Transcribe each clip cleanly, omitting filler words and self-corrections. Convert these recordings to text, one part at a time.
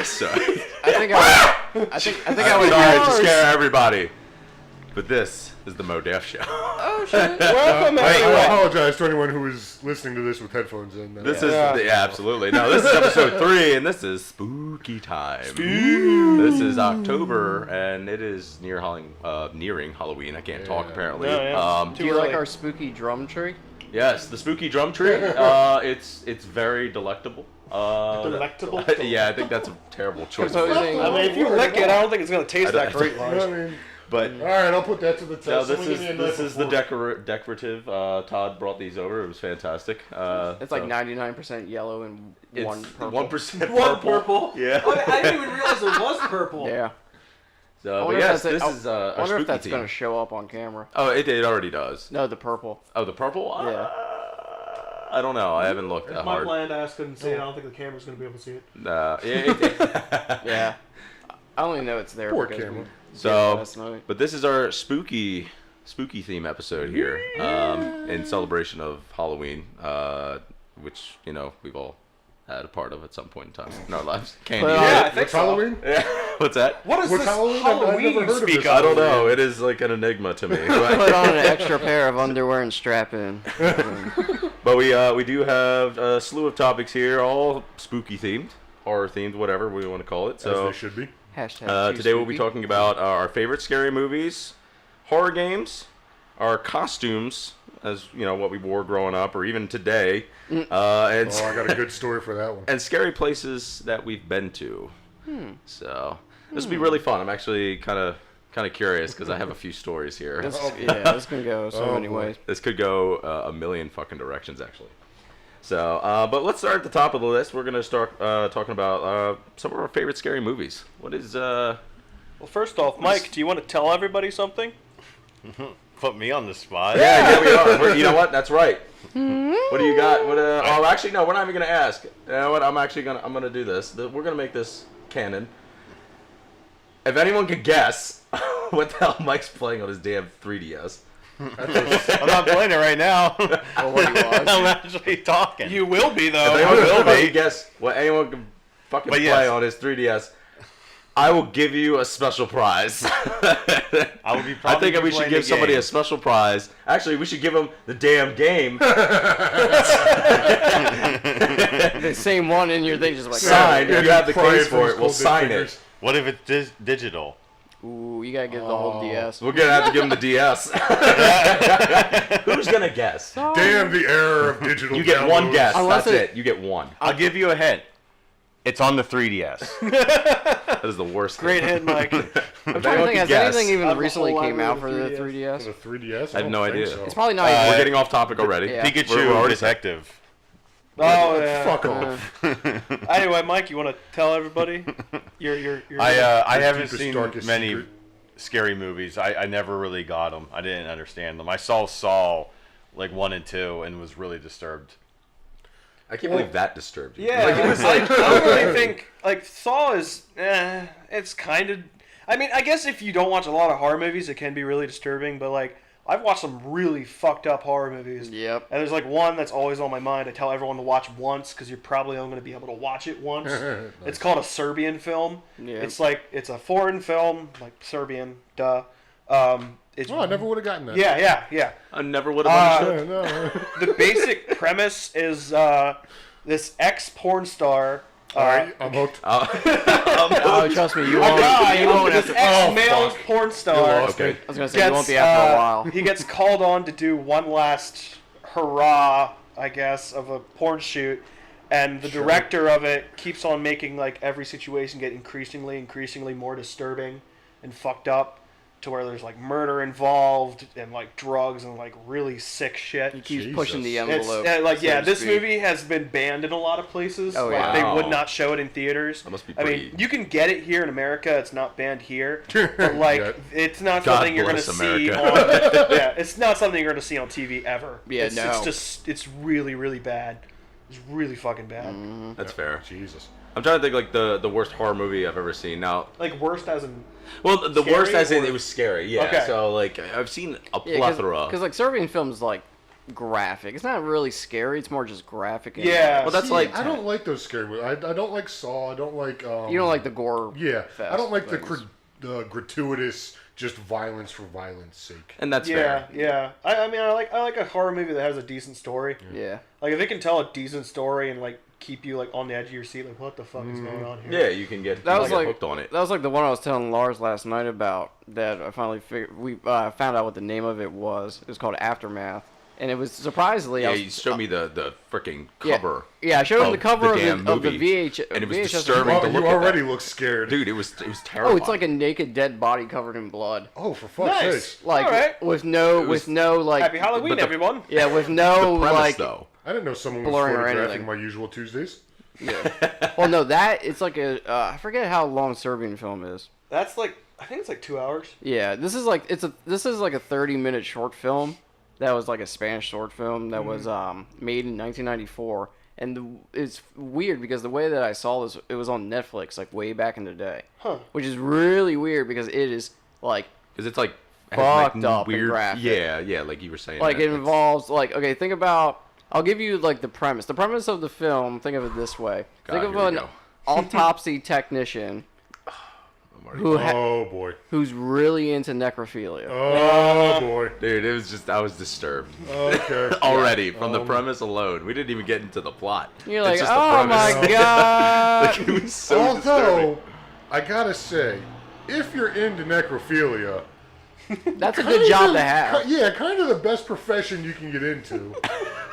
So I think I would. Sorry to scare everybody, but this is the MoDeff show. Oh shit! Welcome, I everyone. apologize to anyone who is listening to this with headphones in. This is absolutely no. This is episode 3, and this is spooky time. This is October, and it is nearing Halloween. I can't talk apparently. Do you like our spooky drum tree? Yes, the spooky drum tree. It's very delectable. Delectable? Yeah, I think that's a terrible choice. Proposing- I mean, if you lick it, I don't think it's going to taste that great, You know Lars. what I mean? But All right, I'll put that to the test. no, Someone give me a knife this is the before. decorative. Todd brought these over. It was fantastic. It's like 99% yellow and one purple. 1% purple. One purple? Yeah. Oh, I didn't even realize there was purple. Yeah. So, I but wonder yes, if this that's is I wonder spooky if that's theme. going to show up on camera. Oh, it already does. No, the purple. Oh, the purple? Yeah. I don't know. I haven't looked that It's my hard. plan to ask and see it. I don't think the camera's going to be able to see it. Yeah. I only know it's there Poor because camera. So, last night. but this is our spooky theme episode here, in celebration of Halloween, which we've all had a part of at some point in time in our lives. Candy. Yeah, I think What's so. Halloween? Yeah. What's that? What is What's this Halloween? I've Halloween never heard of speak this. of? I don't know. It is like an enigma to me. Put on an extra pair of underwear and strap in. But we do have a slew of topics here, all spooky themed, horror themed, whatever we want to call it. As So they should be. Hashtag today we'll be spooky. talking about our favorite scary movies, horror games, our costumes, as what we wore growing up, or even today, and Oh, I got a good story for that one. and scary places that we've been to. So this will be really fun. I'm actually kind of curious because I have a few stories here. This can go so many boy. ways. This could go a million fucking directions, actually. So, but let's start at the top of the list. We're gonna start talking about some of our favorite scary movies. What is Well, first off, Mike, do you want to tell everybody something? Put me on the spot. Yeah, we are. You know what? That's right. What do you got? What? Oh, actually, no. We're not even gonna ask. You know what? I'm gonna do this. We're gonna make this canon. If anyone could guess what the hell Mike's playing on his damn 3DS. I'm not playing it right now. Or what he was. I'm actually talking. You will be, though. If anyone can guess what anyone can fucking But play yes. on his 3DS, I will give you a special prize. I would be. I think we should playing give the somebody game. a special prize. Actually, we should give them the damn game. The same one in your thing, just like Signed. If you have the Pry case from for his it, we'll cold dead sign fingers. it. What if it's digital? Ooh, you gotta get the whole DS. We're gonna have to give them the DS. Who's gonna guess? Damn the error of digital. You get one downloads. guess. Unless That's it- it. You get one. I'll give you a hint. It's on the 3DS. That is the worst. Great thing. hit, Mike. I'm If trying to anyone think, can has guess. anything even I have a recently whole came out for library the of 3DS. 3DS? The 3DS? I have no don't think idea. so. It's probably not We're even. getting off topic already. Yeah. We're Pikachu already- Detective. Oh, yeah. Fuck off. Anyway, Mike, you want to tell everybody? Your I Your haven't deepest, seen darkest many secret. scary movies. I never really got them. I didn't understand them. I saw like 1 and 2 and was really disturbed. I can't believe that disturbed you. Yeah, it was like, I don't really think, like, Saw is, it's kind of, I mean, I guess if you don't watch a lot of horror movies, it can be really disturbing, but, like, I've watched some really fucked up horror movies. Yep. And there's, like, one that's always on my mind. I tell everyone to watch once, because you're probably only going to be able to watch it once. It's called a Serbian film. Yeah. It's, like, it's a foreign film, like, Serbian, duh. It's, Oh, I never would have gotten that. yeah. I never would have understood. No. The basic premise is this ex-porn star. All right, I'm hooked. Oh, trust me, you won't. guy, You won't this after. ex-male fuck. porn star lost Okay. me. I was gonna say you won't be after a while. he gets called on to do one last hurrah, I guess, of a porn shoot, and the director of it keeps on making like every situation get increasingly more disturbing and fucked up, to where there's like murder involved and like drugs and like really sick shit. He keeps Jesus. pushing the It's envelope. like so yeah, to this speak. movie has been banned in a lot of places. Oh, Like, yeah. they Wow. would not show it in theaters. That must be I mean, pretty- you can get it here in America. It's not banned here, but like Yeah. it's not God something you're going to bless see on. America. Yeah, it's not something you're going to see on TV ever. Yeah, it's, no. It's just it's really bad. It's really fucking bad. That's fair. Jesus. I'm trying to think like the worst horror movie I've ever seen. Now, Like worst as in well, the Scary worst as in or- it was scary. Yeah. Okay. So like I've seen a Yeah, plethora. because like Serbian films, like graphic. It's not really scary. It's more just graphic. And Yeah. Well, that's See, like I don't like those scary movies. I don't like Saw. I don't like. you don't like the gore. Yeah, fest I don't like things. the gratuitous just violence for violence sake. and that's Yeah, fair. yeah. I mean, I like a horror movie that has a decent story. Yeah. Like if it can tell a decent story and like keep you like on the edge of your seat, like what the fuck is going on here? Yeah, you can get, That you was can get like hooked on it. That was like the one I was telling Lars last night about. That I finally figured. We found out what the name of it was. It was called Aftermath, and it was surprisingly. Yeah, I was, you showed me the freaking yeah. cover. Yeah, I showed him of the cover damn of the movie, VH, and it was VHS. disturbing Oh, to you look at already that. look scared. Dude, it was terrifying. Oh, it's like a naked dead body covered in blood. Oh, for fuck's Nice. sake! Like Alright. with no was- like Happy Halloween, but the- everyone. yeah, with no the premise like though. I didn't know someone was Blurring or photographing anything. my usual Tuesdays. yeah. Well, no, that it's like a I forget how long Serbian film is. That's like I think it's like 2 hours. Yeah, this is like a 30-minute short film that was like a Spanish short film that was made in 1994, and it's weird because the way that I saw this, it was on Netflix like way back in the day, which is really weird because it is like Because it's like has, fucked up and weird. graphic. Yeah, like you were saying. like that. it It's- involves like okay, think about. I'll give you like the premise. The premise of the film. Think of it this way. God, think of here we an go. autopsy technician I'm already- Oh boy! who's really into necrophilia. Oh boy! Dude, it was just I was disturbed Okay. already from the premise alone. We didn't even get into the plot. You're It's like, just the oh my premise. god. Like, it was so Although, disturbing. I gotta say, if you're into necrophilia, That's a good job to have. Yeah, kind of the best profession you can get into.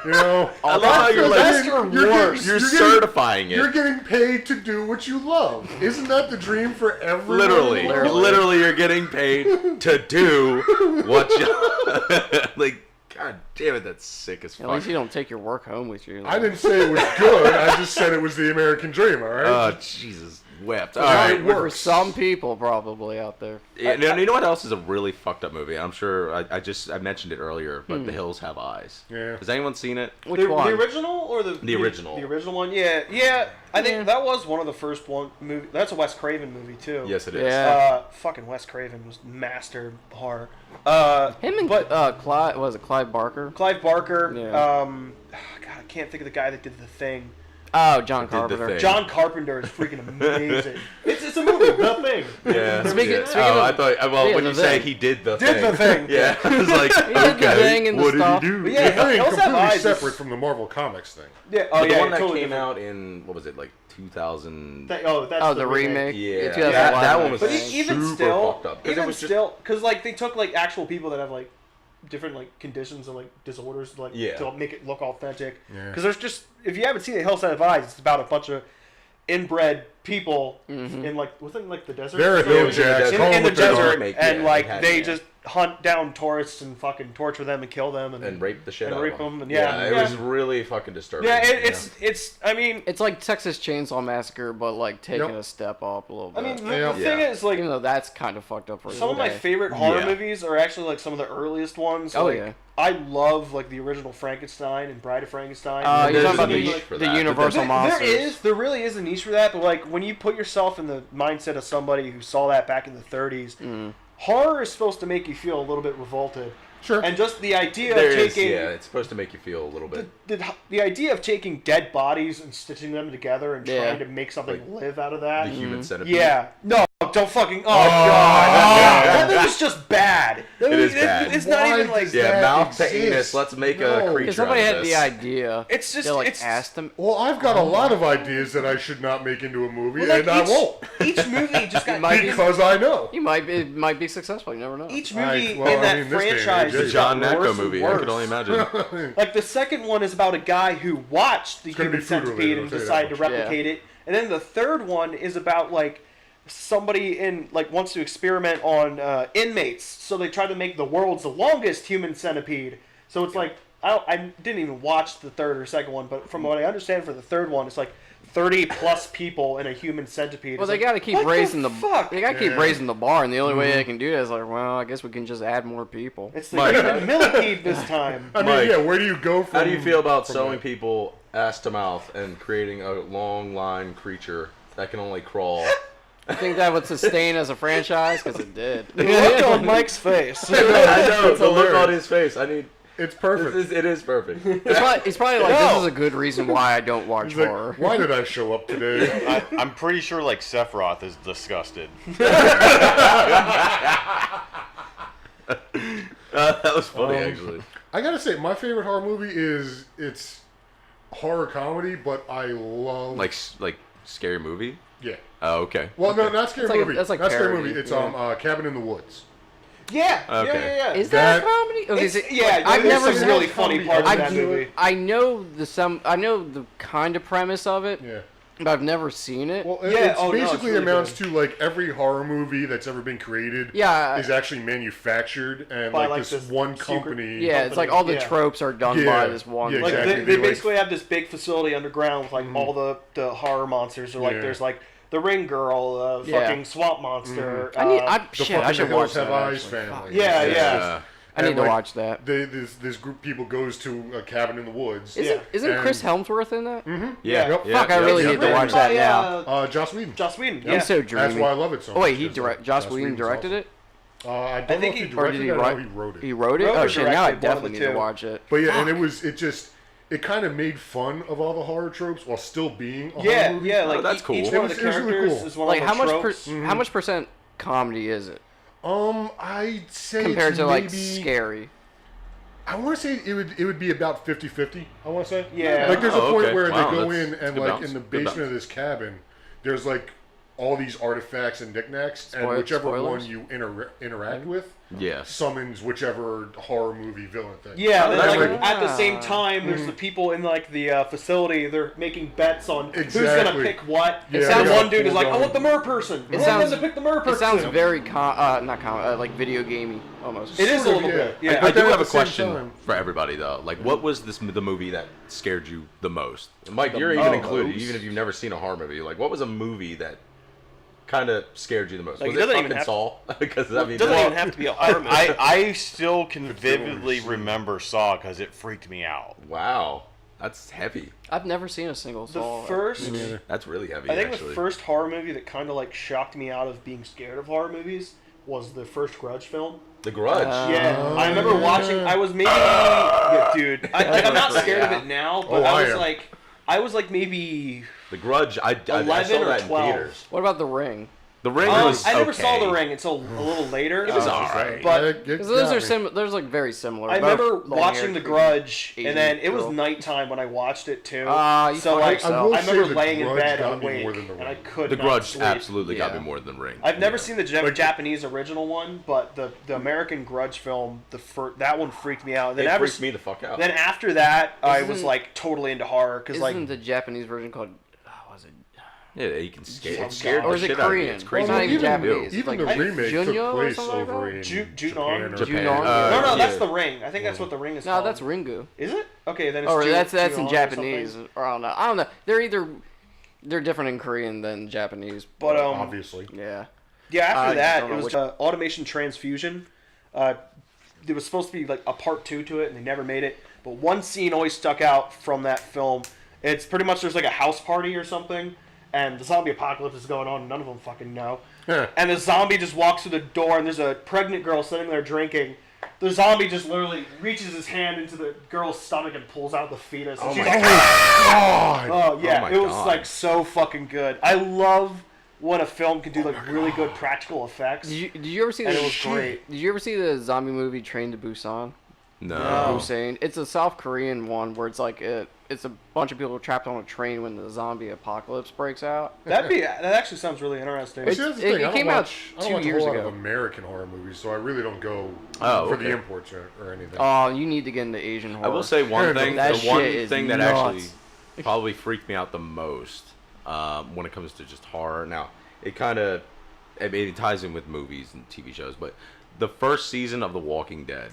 You know, I love how you're like best or worst? you're certifying You're it. getting paid to do what you love. Isn't that the dream for everyone? Literally, you're getting paid to do what you like. God damn it, that's sick as At fuck. least you don't take your work home with you. I didn't say it was good. I just said it was the American dream. All right. Oh Jesus, wept. All That's how right, it For works. some people, probably out there. Yeah, you know what else is a really fucked up movie? I'm sure I mentioned it earlier, but The Hills Have Eyes. Yeah. Has anyone seen it? Which The one? original or The original. The original one, yeah. I think Yeah. that was one of the first one movie. That's a Wes Craven movie too. Yes, it is. Yeah. Fucking Wes Craven was master horror. Him and Clyde, was it Clive Barker? Clive Barker. Yeah. God, I can't think of the guy that did The Thing. Oh, John Did The Carpenter. Thing. John Carpenter is freaking amazing. it's a movie, The Thing. Yeah. Speaking- yeah. speaking Oh, of- I thought. Well, yeah, when The you say Thing. he did the Did thing. the thing. Yeah. I was like, He did the okay. thing and the What did stuff. he do? But yeah, The thing Hills Have completely Eyes is- separate from the Marvel Comics thing. Yeah. Oh But yeah. the one that totally came different. out in what was it like 2000? That's Oh, the remake. Yeah, 2001 that one was But thing. even super still, fucked up. 'Cause it even was just- still, because like they took like actual people that have like different like conditions and like disorders, like Yeah. to make it look authentic. Yeah. Because there's just if you haven't seen The Hills Have Eyes, it's about a bunch of inbred people in like within like the desert. They're So- hill in jacks. the Call in them the what they are. desert, Make- and yeah, like it had- they yeah. just hunt down tourists and fucking torture them and kill them and rape the shit and out rape of them. them, and yeah, it yeah. was really fucking disturbing. yeah. It's I mean It's like Texas Chainsaw Massacre, but like taking Yep. a step up a little I bit. mean Yeah. the thing is like Even though that's kind of fucked up for some of my today. favorite horror Yeah. movies are actually like some of the earliest ones. Oh, like, yeah. I love like the original Frankenstein and Bride of Frankenstein. You're There's talking about a the, niche for the that. Universal monsters. There really is a niche for that, but like when you put yourself in the mindset of somebody who saw that back in the 30s, horror is supposed to make you feel a little bit revolted. Sure. And just the idea There of is, taking yeah, it's supposed to make you feel a little bit. the idea of taking dead bodies and stitching them together and Yeah. trying to make something Like live out of The that. human centipede. Yeah. No, don't fucking. Oh, God. That was just bad. It is bad. It's not Why even like. does Yeah, that mouth to exist? anus. Let's make a No. creature. Because somebody out had of the this. idea. It's just. They like it's, asked them. Well, I've got a lot of ideas that I should not make into a movie, Well, like, and I won't Each movie just got. might be- because I know. You might be successful. You never know. Each movie well, in I that mean, this day and franchise age, The just John got worse Nacko and movie. I worse. could only imagine. Like the second one is about a guy who watched the gonna human be food centipede related, and I'll tell you decided to that much. replicate it, and then the third one is about like somebody in like wants to experiment on inmates, so they try to make the world's longest human centipede. So it's like I didn't even watch the third or second one, but from what I understand for the third one, it's like 30 plus people in a human centipede. Well, It's they like, got to keep what raising the fuck. They got to keep Yeah. raising the bar, and the only way they can do that is like, well, I guess we can just add more people. It's the Mike. human millipede this time. I mean, Mike, yeah, where do you go from? How do you feel about from sewing that? people ass to mouth and creating a long line creature that can only crawl? I think that would sustain as a franchise because it did. The look on Mike's face. I know It's the look on hilarious. his face. I need. It's perfect. It is perfect. He's probably like, this is a good reason why I don't watch He's like, horror. why did I show up today? I'm pretty sure like Sephiroth is disgusted. That was funny, actually. I gotta say, my favorite horror movie it's horror comedy, but I love Like scary movie? yeah. Oh, okay. Well, no, not scary like a- movie. that's like not scary parody, movie. It's yeah. Cabin in the Woods. Yeah. Okay. Yeah. Is that That- a comedy? Okay, It's, so, yeah, I've there's never some seen really it. funny parts I in that do- movie. I know the kind of premise of it, Yeah. but I've never seen it. Well, Yeah, it's oh, no, it's basically really amounts good. to like every horror movie that's ever been created Yeah. is actually manufactured and By, like like, this this one secret- company. yeah, it's like all the Yeah. tropes are done Yeah. by this one. Yeah, Like exactly. they They, like- basically have this big facility underground with like all the horror monsters. Or like Yeah. there's like the Ring Girl, Yeah. fucking Swamp Monster. I need. uh, The Shit, I fucking should Hills watch Have that. Eyes actually. family. Fuck. Yeah, Yeah. I need And, to like, watch that. This group of people goes to a cabin in the woods. Isn't And- Chris Hemsworth in that? Yeah. Yep. Fuck, I really need to watch that now. Joss Whedon. Joss Whedon. He's Yeah. so dreamy. That's why I love it so much. Oh wait, he because, Joss Whedon Whedon's directed awesome. it, I don't think know if he- he or directed did he it. I write? know he wrote it. He wrote it. Wrote Oh or shit! Now I directed, one of definitely the need to two. watch it. But yeah, and it kind of made fun of all the horror tropes while still being a Yeah, horror movie. yeah. Like that's cool. each It one of was- the it was really characters cool. is one Like of how the much tropes. how much percent comedy is it I'd say compared it's to like maybe, scary? I want to say it would be about 50-50, I want to say. Yeah. Like there's a Oh, point okay. where Wow, they go that's in and good like balance. in the Good basement balance. of this cabin, there's like all these artifacts and knickknacks, and Spoil- whichever spoilers? one you interact with Yeah. summons whichever horror movie villain thing. Yeah, Oh, and that's like cool. at the same time, there's the people in like the facility. They're making bets on who's Exactly. gonna pick what. Yeah, And sounds- one dude is Cool like, "I going. want the mer person." It I want sounds- them to pick the mer person. It sounds very like video gamey almost. It is a Sort of, little bit. yeah. Yeah. I But do then have at a the same question time- for everybody though. Like, what was the movie that scared you the most? Mike, The you're even most? included, even if you've never seen a horror movie. Like, what was a movie that kind of scared you the most? Like, Was it it doesn't even fucking have- Saw? Because I mean, It doesn't that- even have to be a horror movie. I still can It's still vividly overseen. remember Saw because it freaked me out. wow, that's heavy. I've never seen a single the Saw. first, That's really heavy. I think actually. the first horror movie that kind of like shocked me out of being scared of horror movies was the first Grudge film. The Grudge. Yeah, I remember watching. I was maybe, yeah, dude. I'm not scared of it now, but Oh, I am. I was like maybe. The Grudge. I 11 saw or that in 12. theaters. What about The Ring? The Ring was. I never okay. saw The Ring until a little later. It was alright. But Because those are Those like very similar. I Both remember long-haired watching The creepy Grudge, Asian and then it was girl. nighttime when I watched it too. You so fucked like, yourself. I will I remember say The laying in Grudge bed got me awake, more than The and I Ring. could The not Grudge sleep. absolutely got Yeah. me more than Ring. I've never Yeah. seen the Like- Japanese original one, but the American Grudge film, that one freaked me out. Then It ever, freaked me the fuck out. then after that, I was Isn't- like totally into horror because Isn't like the Japanese version called? Was it? Yeah, you can scare. Oh, It scared God. the Or is it shit out of me. Korean? It's crazy. Well, what not you even can do. Japanese. Even Like the remake Junyo took or place something like over that? in Junon? Japan. Or Japan. Junon? no, Yeah. that's the Ring. I think that's what the Ring is No, called. that's Ringu. Is it? Okay, then it's Or Ju- that's Junon in or Japanese. something. Or I don't know. They're different in Korean than Japanese. But obviously. Yeah. yeah, I after just that, don't it know was which- Automation Transfusion. There was supposed to be like a part 2 to it, and they never made it. But one scene always stuck out from that film. It's pretty much there's like a house party or something, and the zombie apocalypse is going on, and none of them fucking know. And the zombie just walks through the door, and there's a pregnant girl sitting there drinking. The zombie just literally reaches his hand into the girl's stomach and pulls out the fetus. And she's like, God. oh yeah, my it was God. like so fucking good. I love when a film can do like really good practical effects. Did you ever see And the? it was great. Did you ever see the zombie movie Train to Busan? No. Busan. It's a South Korean one where it's like it's a bunch of people trapped on a train when the zombie apocalypse breaks out. That actually sounds really interesting. See, that's the It thing. I don't came out watch, I don't 2 watch years a whole lot ago. of American horror movies, so I really don't go Oh, for okay. the imports or anything. Oh, you need to get into Asian horror. I will say one Yeah, thing. that The one shit is thing that nuts. actually probably freaked me out the most when it comes to just horror. Now, it ties in with movies and TV shows, but the first season of The Walking Dead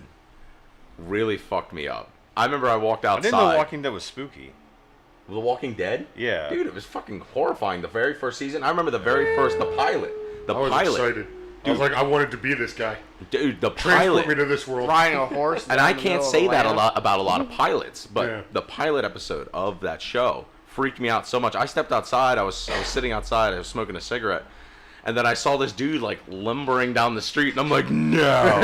really fucked me up. I remember I walked I outside. didn't know Walking Dead was spooky. The Walking Dead? Yeah. Dude, it was fucking horrifying. The very first season. I remember the pilot. The I was pilot. excited. I was like, I wanted to be this guy. Dude, the Transport me pilot. to this world. riding a horse. And down I the can't middle of say the that land. about a lot of pilots, but Yeah. the pilot episode of that show freaked me out so much. I stepped outside. I was sitting outside. I was smoking a cigarette, And then I saw this dude like lumbering down the street, and I'm like, no,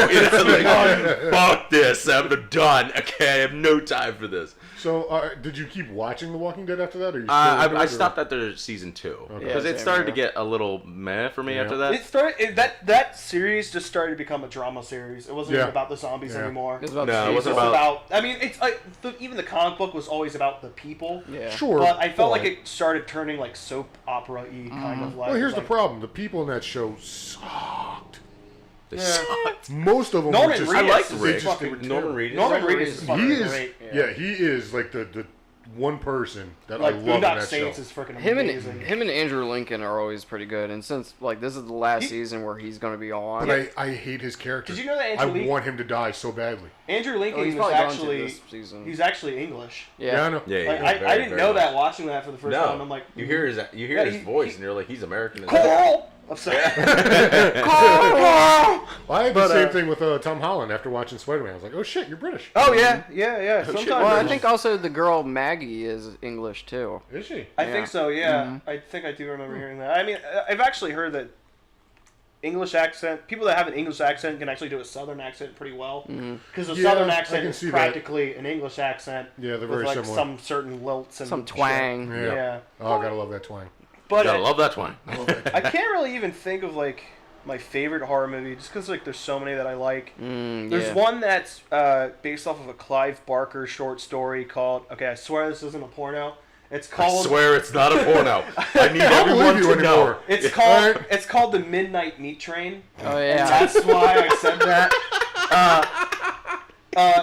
fuck this, I'm done. Okay, I have no time for this. So, did you keep watching The Walking Dead after that, or you still I stopped after season 2 because Yeah, it started to same here. get a little meh for me after that. It started that series just started to become a drama series. It wasn't even about the zombies anymore. It was about No, it the wasn't people. about- I mean, it's like even the comic book was always about the people. Yeah. Sure. But I felt like it started turning like soap opera-y kind of like. Well, here's the like, problem. The people in that show sucked. They Yeah. sucked. Most of them Norman were just... Reedus I liked is Rick. fucking- Norman Reedus. Norman Reedus Reedus is is fucking He is... great. Yeah, he is like the one person that Like I love in Boondock that Saints show. is freaking Him amazing. and Andrew Lincoln are always pretty good, and since like this is the last He- season where he's going to be on, But I hate his character. Did you know that I Andrew Lincoln- want him to die so badly. Andrew Lincoln he's was probably gone to actually this season. he's actually English. Yeah, I yeah, know. Yeah, Like yeah, I didn't know that watching that for the first time. No, I'm like, you hear his Yeah, his he- voice, he- and you're like, he's American. Coral. I'm sorry. Well, I had the But, same thing with Tom Holland after watching Spider-Man. I was like, oh shit, you're British. Oh yeah. Sometimes. well, I think also the girl Maggie is English too. Is she? I Yeah. think so. Yeah, I think I do remember hearing that. I mean, I've actually heard that English accent people that have an English accent can actually do a Southern accent pretty well because the Yeah, Southern I accent can is see that. practically an English accent. Yeah, they're with very like similar. some certain lilts and Some shit. twang. Yeah. Oh, gotta love that twang. But Gotta love that one. I can't really even think of like my favorite horror movie just because like there's so many that I like. There's Yeah. one that's based off of a Clive Barker short story called. Okay, I swear this isn't a porno. It's I called. swear it's not a porno. I need I don't everyone believe you to know. anymore. It's called. Alright. It's called The Midnight Meat Train. Oh And yeah. that's why I said that.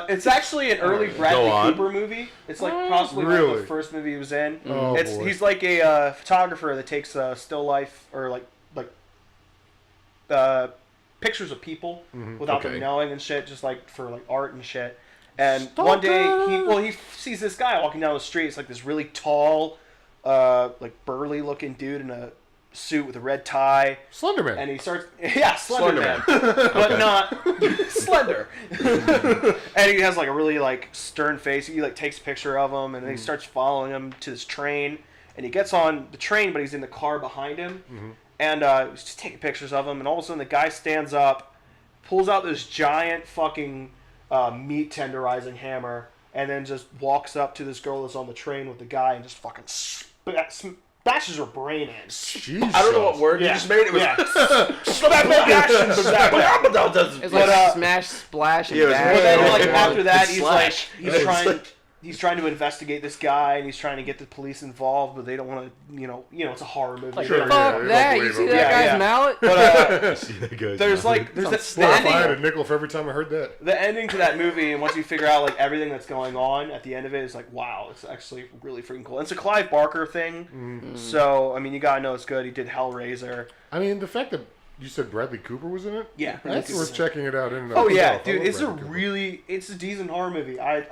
It's actually an early Bradley on. Cooper movie. It's like possibly one of Really? the first movie he was in. Oh, boy. He's like a photographer that takes still life or like pictures of people without Okay. them knowing and shit, just like for like art and shit. And one day he sees this guy walking down the street. It's like this really tall, like burly looking dude in a suit with a red tie. Slenderman. And he starts, Slender Man, Slenderman. but not slender. And he has like a really like stern face. He like takes a picture of him, and then he starts following him to this train. And he gets on the train, but he's in the car behind him, and he's just taking pictures of him. And all of a sudden, the guy stands up, pulls out this giant fucking meat tenderizing hammer, and then just walks up to this girl that's on the train with the guy, and just fucking bashes her brain in. Jesus. I don't know what word you just made. It was It's like smash, splash, and Yeah, it was bash. But then, Yeah. like after that, It's he's slash. like he's trying to investigate this guy, and he's trying to get the police involved, but they don't want to. You know, it's a horror movie. Like, Sure, fuck yeah, I that! don't You believe see him. that Yeah, guy's yeah. mallet? But there's like the Well, if I had a ending. nickel for every time I heard that. The ending to that movie, and once you figure out like everything that's going on at the end of it, is like, wow, it's actually really freaking cool. And it's a Clive Barker thing, so I mean, you gotta know it's good. He did Hellraiser. I mean, the fact that you said Bradley Cooper was in it? Yeah, That's worth checking it out. In and of Oh yeah, itself. I dude, love it's Bradley Cooper. it's a decent horror movie. I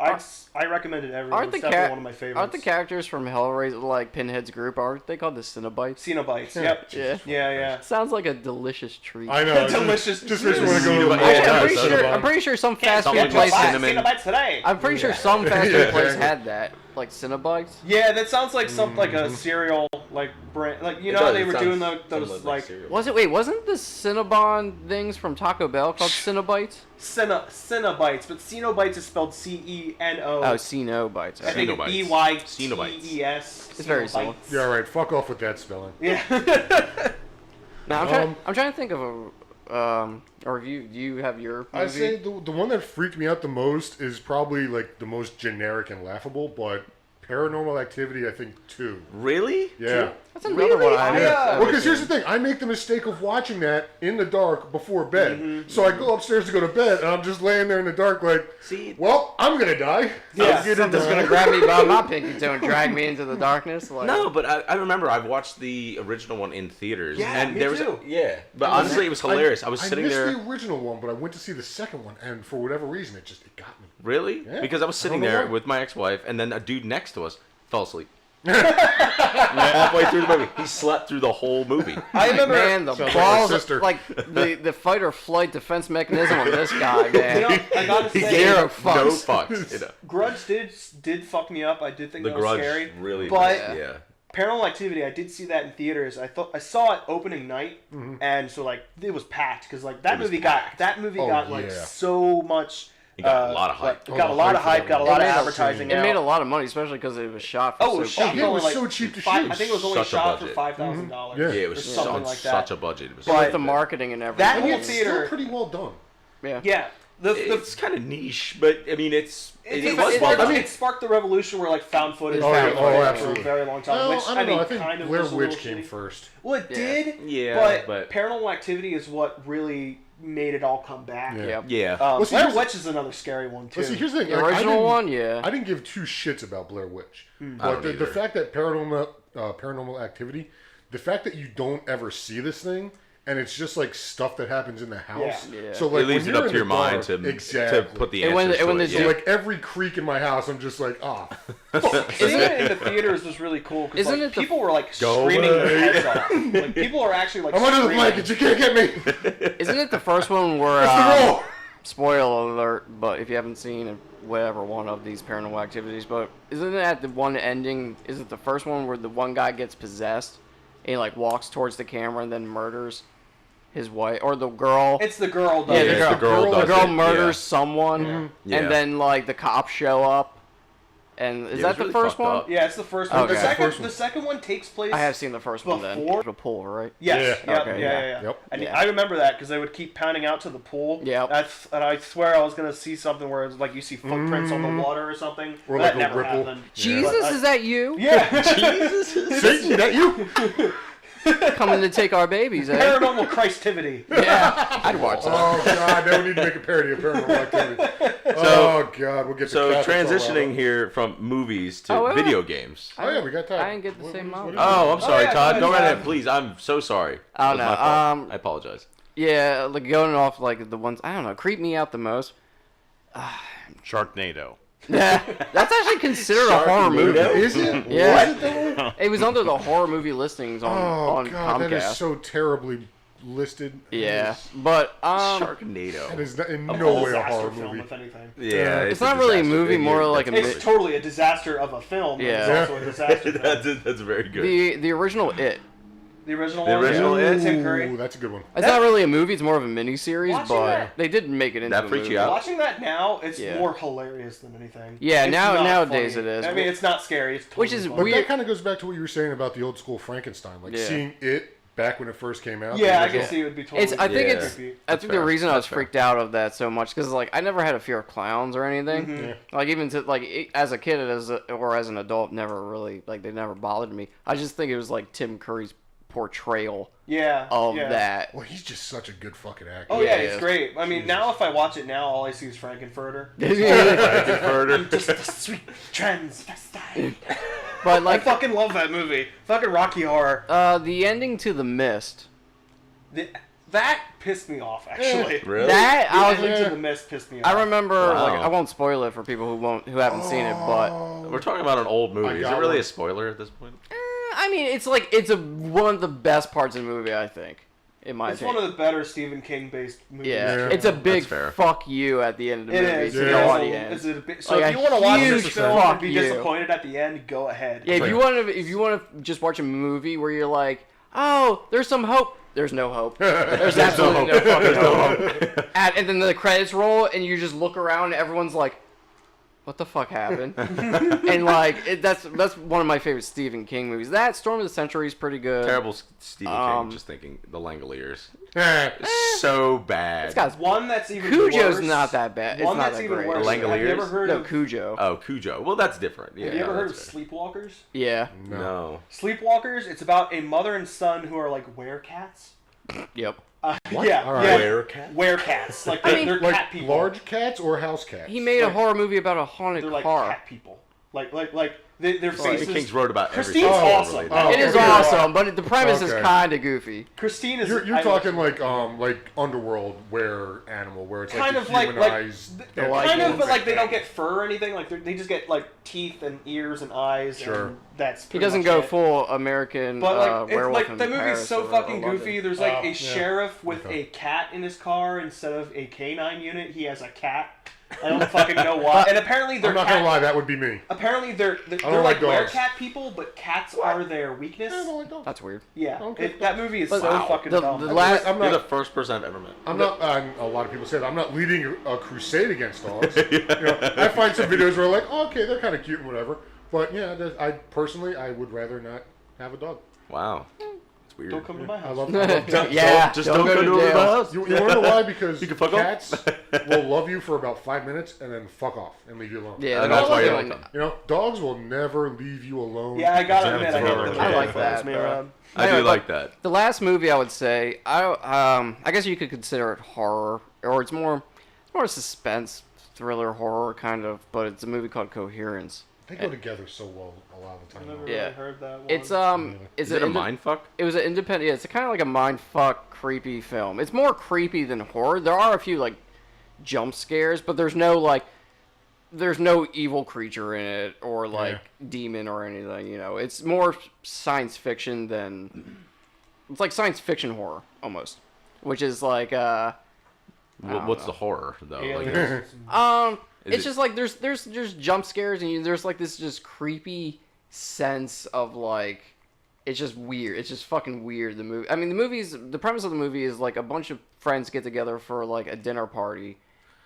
recommend it to everyone. Aren't the It's definitely one of my favorites. Aren't the characters from Hellraiser like Pinhead's group? Aren't they called the Cenobites? Cenobites? Yep. Yeah. Yeah. Sounds like a delicious treat. I know. Delicious. Just makes me want to go to the Cenobites. mall. Actually, Yeah, I'm pretty Cinnabon. sure. I'm pretty sure some fast Something food like place. cinnamon. Cenobites today. I'm pretty sure some fast Yeah, food place exactly. had that, like Cenobites. Yeah, that sounds like something like a cereal like brand. Like you It know does, they it were sounds doing somewhat those like cereal. Wasn't the Cinnabon things from Taco Bell called Cenobites? Cenobites, but Cenobites is spelled C-E-N-O. Oh, Cenobites. I think Cenobites. B-Y-T-E-S. It's very similar. Yeah, all right. Fuck off with that spelling. Yeah. Now I'm trying to think of a or do you have your movie? I say the one that freaked me out the most is probably like the most generic and laughable, but Paranormal Activity, I think, 2. Really? Yeah. That's another one I Yeah. Well, because here's the thing. I make the mistake of watching that in the dark before bed. So I go upstairs to go to bed, and I'm just laying there in the dark like, See, well, I'm going to die. Yeah. Something's gonna grab me by my pinky toe and drag me into the darkness. Like, no, but I remember I've watched the original one in theaters. Yeah, and me there was too. Yeah, but honestly, it was hilarious. I was sitting missed there. the original one, but I went to see the second one, and for whatever reason, it got me. Really? Yeah. Because I was sitting don't know there why. with my ex-wife, and then a dude next to us fell asleep. Halfway through the movie, he slept through the whole movie. I remember. man, the Sounds like my balls, sister. like the fight or flight defense mechanism on this guy, man. You know, I gotta He say, gave Zero no fucks. fucks. You know. Grudge did fuck me up. I did think The that was Grudge scary. really, but yeah. Paranormal Activity, I did see that in theaters. I saw it opening night, and so like it was packed because like that movie got like so much. It got a lot of hype. Got a lot of hype. Got a lot of advertising. It made a lot of money, especially because it was shot for it was shot it was like so cheap to shoot. I think it was only Such a shot for budget. $5,000. Yeah. Yeah, it was something like that. such a budget. It was with so the big. marketing and everything. That And whole it's theater, still pretty well done. yeah. It's kind of niche, but I mean, it It was well done. it sparked the revolution where like found footage Oh, yeah. found Oh, footage for a absolutely. very long time. Well, Which I don't know. I kind think of Blair was a Witch little came shitty. first. Well, it did. Yeah, but Paranormal Activity is what really made it all come back. Yeah. Yep. Yeah. Well, see, Blair here's- Witch is another scary one too. Well, see, here's the thing. The like, I original didn't- one, yeah. I didn't give two shits about Blair Witch. I But don't the either. fact that Paranormal Activity, the fact that you don't ever see this thing, and it's just like stuff that happens in the house. Yeah. So like It leaves when it you're up in to your the mind dark- to exactly. put the And when- answers and when to it. they So do- Yeah. like every creak in my house, I'm just like, Seeing it in the theaters was really cool because Isn't like, it the- people were like Go screaming their away. heads off. Like people are actually like. I'm under the screaming. blanket. You can't get me. Isn't it the first one where, That's the rule. spoiler alert, but if you haven't seen whatever one of these Paranormal Activities, but isn't it at the one ending, is it the first one where the one guy gets possessed and he like walks towards the camera and then murders his wife, or the girl? It's the girl. Yeah, does it. the girl does it, murders yeah. someone, Yeah. and then like the cops show up. And is Yeah, it that was the really first fucked one? up. Yeah, it's the first one. Okay. The second one takes place. I have seen the first one then. Before? The pool, right? Yes. Yeah. Yep, Okay, yeah. Yep. And Yeah. I remember that because they would keep pounding out to the pool. Yep. And I swear I was gonna see something where it's like you see footprints on the water or something. Or that like a never ripple. happened. Jesus, But I- is that you? Yeah. Satan, that you? Coming to take our babies, eh? Paranormal Christivity. Yeah, I'd watch that. Oh god, now we need to make a parody of Paranormal Activity. Oh god, we'll get So the Catholics all transitioning out. here from movies to Oh, wait, video wait. games. Oh yeah, we got time. I didn't get the same amount. Oh, I'm sorry, yeah, Todd. go Go ahead, right Todd. ahead, please. I'm so sorry. I don't That was know. my fault. I apologize. Yeah, like going off like the ones I don't know, creep me out the most. Sharknado. Yeah, that's actually considered a horror movie. Is it? Yeah. Was it though? It was under the horror movie listings on Oh god, Comcast. that is so terribly listed. Yeah, but Sharknado. That is in A no way a disaster horror film, movie. if anything. Yeah, It's not really a disaster. movie, more Yeah, like a that's- It's totally a disaster of a film. But Yeah. It's also a disaster. film. that's very good. the original It. The original The one. original yeah. It? Tim Curry. Ooh, that's a good one. It's not really a movie; it's more of a miniseries, Watching but that- they did make it into That a freaks movie. you out? Watching that now, it's Yeah. more hilarious than anything. Yeah, It's now- not nowadays funny. it is. I mean, it's not scary. It's Which totally is fun. But weird. that kind of goes back to what you were saying about the old school Frankenstein, like Yeah. seeing it back when it first came out. Yeah, the I original- can see it would be totally. It's. I think Yeah. it's. creepy. I think fair. the reason I was That's fair. freaked out of that so much because like I never had a fear of clowns or anything. Mm-hmm. Yeah. Like even to like as a kid or as an adult, never really like they never bothered me. I just think it was like Tim Curry's portrayal Yeah. of yeah. that. Well, he's just such a good fucking actor. Oh yeah, Yeah, it's yeah. great. I mean, now if I watch it now, all I see is Frankenfurter. Frankenfurter. Just a sweet transvestite. But I like fucking love that movie. Fucking Rocky Horror. the ending to The Mist. That pissed me off actually. Really? That The I was. ending to the mist pissed me off. I remember. Wow. Like I won't spoil it for people who haven't seen it, but. We're talking about an old I movie. Is got it really one. a spoiler at this point? I mean, it's like one of the best parts of the movie. I think, in my It's opinion. one of the better Stephen King based movies. Yeah, Yeah. it's a big fair. fuck you at the end of the It movie is. to It the is. audience. It's a bit, so Like if a you want to watch this huge film fuck and be you. disappointed at the end, go ahead. Yeah, if you want to just watch a movie where you're like, oh, there's some hope. There's no hope. There's absolutely no fucking hope. And then the credits roll, and you just look around, and everyone's like, what the fuck happened? And like that's one of my favorite Stephen King movies. That Storm of the Century is pretty good. Terrible Stephen King. Just thinking the Langoliers. Eh. So bad. This guy's One that's even Cujo's worse. not that bad. It's One not that's that even great. worse. The Have you ever Langoliers? heard No, of? Cujo. Oh, Cujo. Well, that's different. Yeah. Have you ever heard of that's fair. Sleepwalkers? Yeah. No. Sleepwalkers. It's about a mother and son who are like werecats. Yep. Yeah, All right. yeah. Werecats? Werecats. Like they're Like cat people. large cats or house cats? He made a Like- horror movie about a haunted They're like car. cat people. Like their Stephen faces. King's wrote about Christine's everything. awesome. related. Oh, It is okay. awesome, but the premise is Okay. kind of goofy. Christine is. You're I- talking like Underworld where animal where it's kind like of the like humanized kind of, but like they don't get. get fur or anything. Like they just get like teeth and ears and eyes. Sure. And that's He pretty doesn't much go it. full American But like, it's werewolf like in the movie's Paris so or fucking London. goofy. There's like Oh, a yeah. sheriff with Okay. a cat in his car instead of a canine unit. He has a cat. I don't fucking know why. And apparently they're I'm not gonna lie, that would be me. Apparently they're don't like dogs. werecat people, but cats are their weakness. I don't like dogs. That's weird. Yeah, Okay. that movie is But so fucking dumb. the last, You're the first person I've ever met. I'm not. A lot of people say that I'm not leading a crusade against dogs. You know, I find some videos where like, oh, okay, they're kind of cute and whatever. But yeah, I personally, I would rather not have a dog. Wow. It's weird. Don't come to my I house. love yeah, Just don't go to the jail. house. You want to know why? Because You can fuck cats will love you for about 5 minutes and then fuck off and leave you alone. Yeah, And they're that's why all you doing- like them. You know, dogs will never leave you alone. Yeah, I gotta Except admit, I for hate a when kid. the I like cat follows that, me but- around. I do like that. The last movie I would say, I guess you could consider it horror, or it's more suspense, thriller, horror kind of, but it's a movie called Coherence. They go together so well a lot of the I've time. never though. Yeah. really heard that one. It's Is it a mind fuck? It was an independent. Yeah, it's kind of like a mind fuck, creepy film. It's more creepy than horror. There are a few like jump scares, but there's no evil creature in it or like demon or anything. You know, it's more science fiction than it's like science fiction horror almost, which is like What's the horror though? Like, Aliens. it's it- just like there's jump scares and there's like this just creepy sense of like it's just weird. It's just fucking weird. The movie. I mean, the premise of the movie is like a bunch of friends get together for like a dinner party,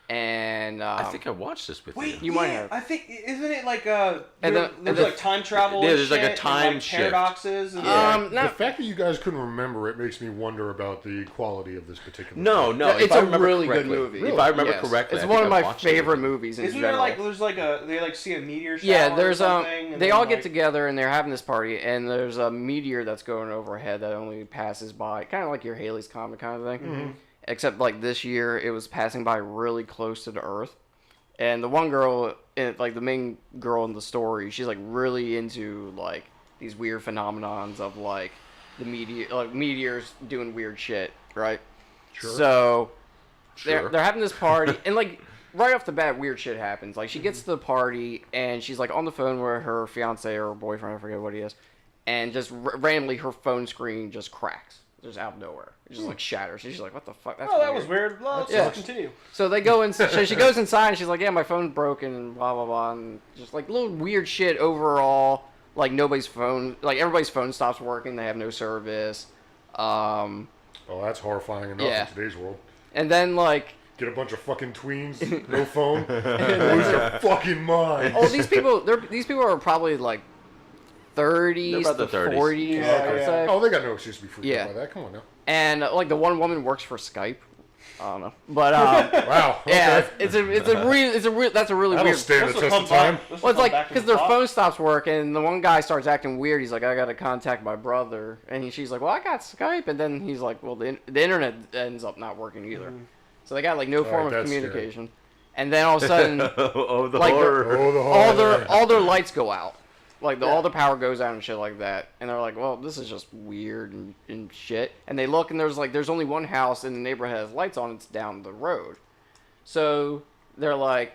and I think I watched this with Wait, You yeah, might have. I think isn't it like And then- there's and like time travel? Yeah, and there's like a shit, time and like shift. paradoxes. And The not fact that you guys couldn't remember it makes me wonder about the quality of this particular. No, no. It's if I a remember really good correctly- movie. If I remember Yes. correctly, It's I one think of I my watched it with favorite you. movies in isn't there general. like there's like they like see a meteor shower? Yeah, or there's something, and they then, all like, get together and they're having this party, and there's a meteor that's going overhead that only passes by, kind of like your Halley's Comet kind of thing. Mm-hmm. Except like this year, it was passing by really close to the Earth, and the one girl, like the main girl in the story, she's like really into like these weird phenomenons of like the meteors doing weird shit, right? Sure. So Sure. they're having this party, and like right off the bat, weird shit happens. Like she gets to the party, and she's like on the phone with her fiance or boyfriend, I forget what he is, and just randomly her phone screen just cracks, just out of nowhere. It just like shatters. She's like, "What the fuck?" That's Oh, that was weird. Well, Yeah. let's continue. So they go in. So she goes inside, and she's like, "Yeah, my phone's broken," and blah blah blah, and just like little weird shit overall. Like nobody's phone, like everybody's phone stops working. They have no service. Oh, that's horrifying enough Yeah. in today's world. And then like. Get a bunch of fucking tweens, no phone, lose your fucking mind. Oh, these people are probably like 30s They're about to the 30s. 40s, Yeah, I would yeah. say. Oh, they got no excuse to be freaked Yeah. out by that. Come on now. And like the one woman works for Skype. I don't know, but Wow. Okay. yeah, it's a real that's a really That'll weird. stand the This will test come of time. back- this will Well, it's come like back to because the their plot. phone stops working, and the one guy starts acting weird. He's like, "I gotta contact my brother," and she's like, "Well, I got Skype," and then he's like, "Well, the internet ends up not working either." So they got like no form of that's scary. communication, and then all of a sudden, Oh, the Like, horror. Oh, the horror. all their lights go out. Like all the power goes out and shit like that, and they're like, "Well, this is just weird and shit." And they look, and there's only one house in the neighborhood that has lights on. It's down the road, so they're like,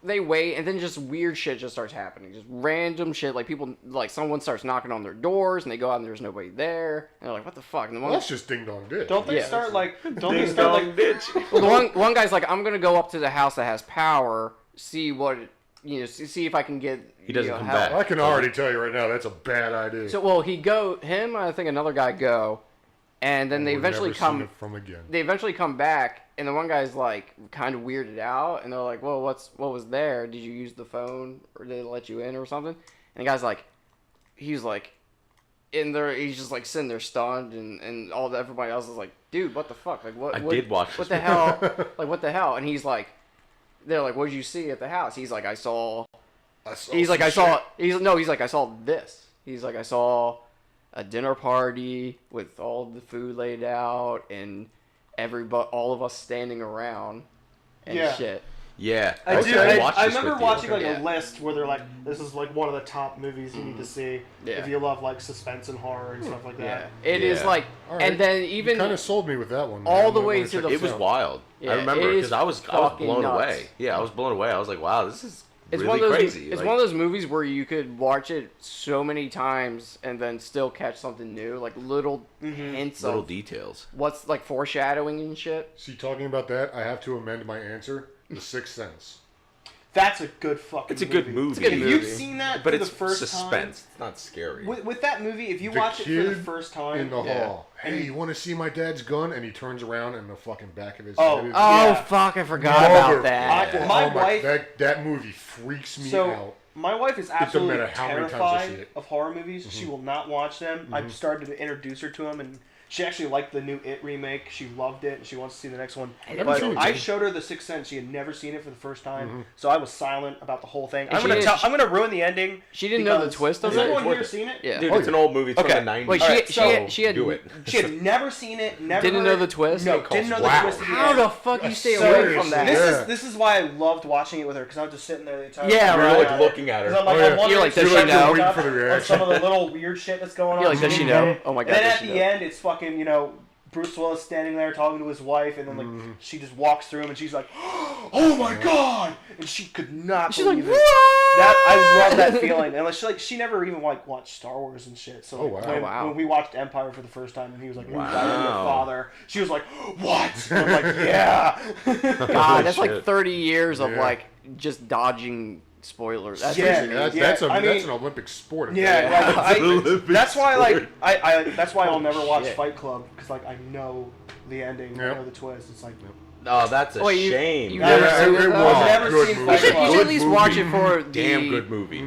they wait, and then just weird shit just starts happening, just random shit. Like people, like someone starts knocking on their doors, and they go out, and there's nobody there, and they're like, "What the fuck?" And the Well, one, that's just ding dong ditch. Don't they Yeah. start like? Don't they Ding start dong like? ditch. well, the one guy's like, "I'm gonna go up to the house that has power, see what." See if I can get. He doesn't help. come back. I can already tell you right now that's a bad idea. So him, I think another guy go, and then they We'll eventually never see come. it from again. They eventually come back, and the one guy's like kind of weirded out, and they're like, "Well, what was there? Did you use the phone, or did they let you in, or something?" And the guy's like, he's like, in there, he's just like sitting there stunned, and everybody else is like, "Dude, what the fuck? Like what? I did watch What this the hell? Like what the hell?" And he's like, they're like, "What did you see at the house?" He's like, "I saw." He's like, I saw this. He's like, I saw a dinner party with all the food laid out and all of us standing around and Yeah. shit. Yeah. I do. watched I this remember with you. watching like Yeah. a list where they're like, "This is like one of the top movies you need to see Yeah. if you love like suspense and horror and stuff like Yeah, that." it is Yeah. like, All right. and then You even kind of sold me with that one. all man. the I way wanna to check the It was film. wild. Yeah, I remember it because is I was fucking blown nuts. away. Yeah, I was blown away. I was like, wow, this is it's really one of those. crazy. It's Like, one of those movies where you could watch it so many times and then still catch something new, like little hints little of details. what's like foreshadowing and shit. See, talking about that, I have to amend my answer. The Sixth Sense. That's a good fucking It's a good movie. It's a good If movie. you've seen that But for it's the first suspense. It's not scary. time, with that movie, if you The watch it for the kid first time, in the Yeah. hall. Hey, you want to see my dad's gun? And he turns around and the fucking back of his Oh, head is... Oh Yeah. fuck! I forgot about that. My wife- That movie freaks me So out. my wife is doesn't absolutely matter how many times I see terrified it. of horror movies. She will not watch them. I've started to introduce her to them, and she actually liked the new It remake. She loved it, and she wants to see the next one. never But seen it. I showed her The Sixth Sense. She had never seen it for the first time, so I was silent about the whole thing. And I'm she gonna ruin the ending. She didn't know the because- twist of Has it? anyone It's worth here it. seen it? Yeah. Dude, Oh, it's an yeah. old movie. It's Okay. from the 90s. Wait, Alright, she had do it. She had never seen it. Never Didn't heard know it. the twist? No, didn't know Wow. the twist. At the How end. the fuck you stay So, away from that? This is why I loved watching it with her, because I was just sitting there the entire Yeah, time. You're right. like looking at her. 'Cause I'm like, Oh, yeah. I'm wondering You're like, if does she's she know? picked up Waiting for the on some of the little weird shit that's going on. You're like, does she know? Oh my And god. then does at she the know? end, it's fucking, Bruce Willis standing there talking to his wife, and then like she just walks through him, and she's like, "Oh my god!" And she could not She's like, believe what? it. That I love that feeling. And she never even watched Star Wars and shit. So Oh, wow. when, Oh, wow. when we watched Empire for the first time, and he was like, "Who's Wow. your father?" She was like, "What?" And I'm like, "Yeah." God, that's shit. like 30 years of Yeah. like just dodging spoilers. That's Yeah. crazy. That's I mean- an Olympic sport. Yeah, like, Olympic that's why sport. that's why I'll never watch Shit. Fight Club, because like I know the ending, I Yep. know the twist. It's like Oh, that's a Wait, you- shame. you've never never seen it, though? I've never Good seen movie. You Fight should, Club. you should at least movie. watch it for the Damn good movie.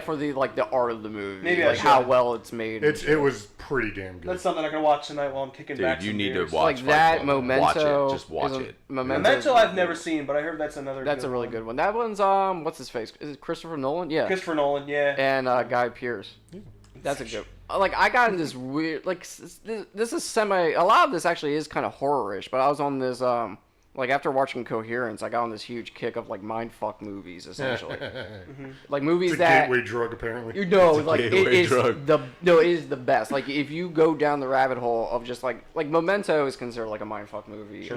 for the like the art of the movie, Maybe I like how should. well it's made. It was pretty damn good. That's something I can watch tonight while I'm kicking back. Dude, you some need to beers. watch like Fight that. Club. Memento. Watch it. Just watch is a- it. Memento I've never seen, but I heard that's another. That's good a really one. good one. That one's what's his face? Is it Christopher Nolan? Yeah. Christopher Nolan, yeah. And Guy Pearce. That's a good. Like I got in this weird like this is semi. A lot of this actually is kind of horror-ish, but I was on this like after watching Coherence, I got on this huge kick of like mindfuck movies essentially, like movies It's a that gateway drug, apparently. you know like it gateway is drug. it is the best. Like if you go down the rabbit hole of just like Memento is considered like a mindfuck movie.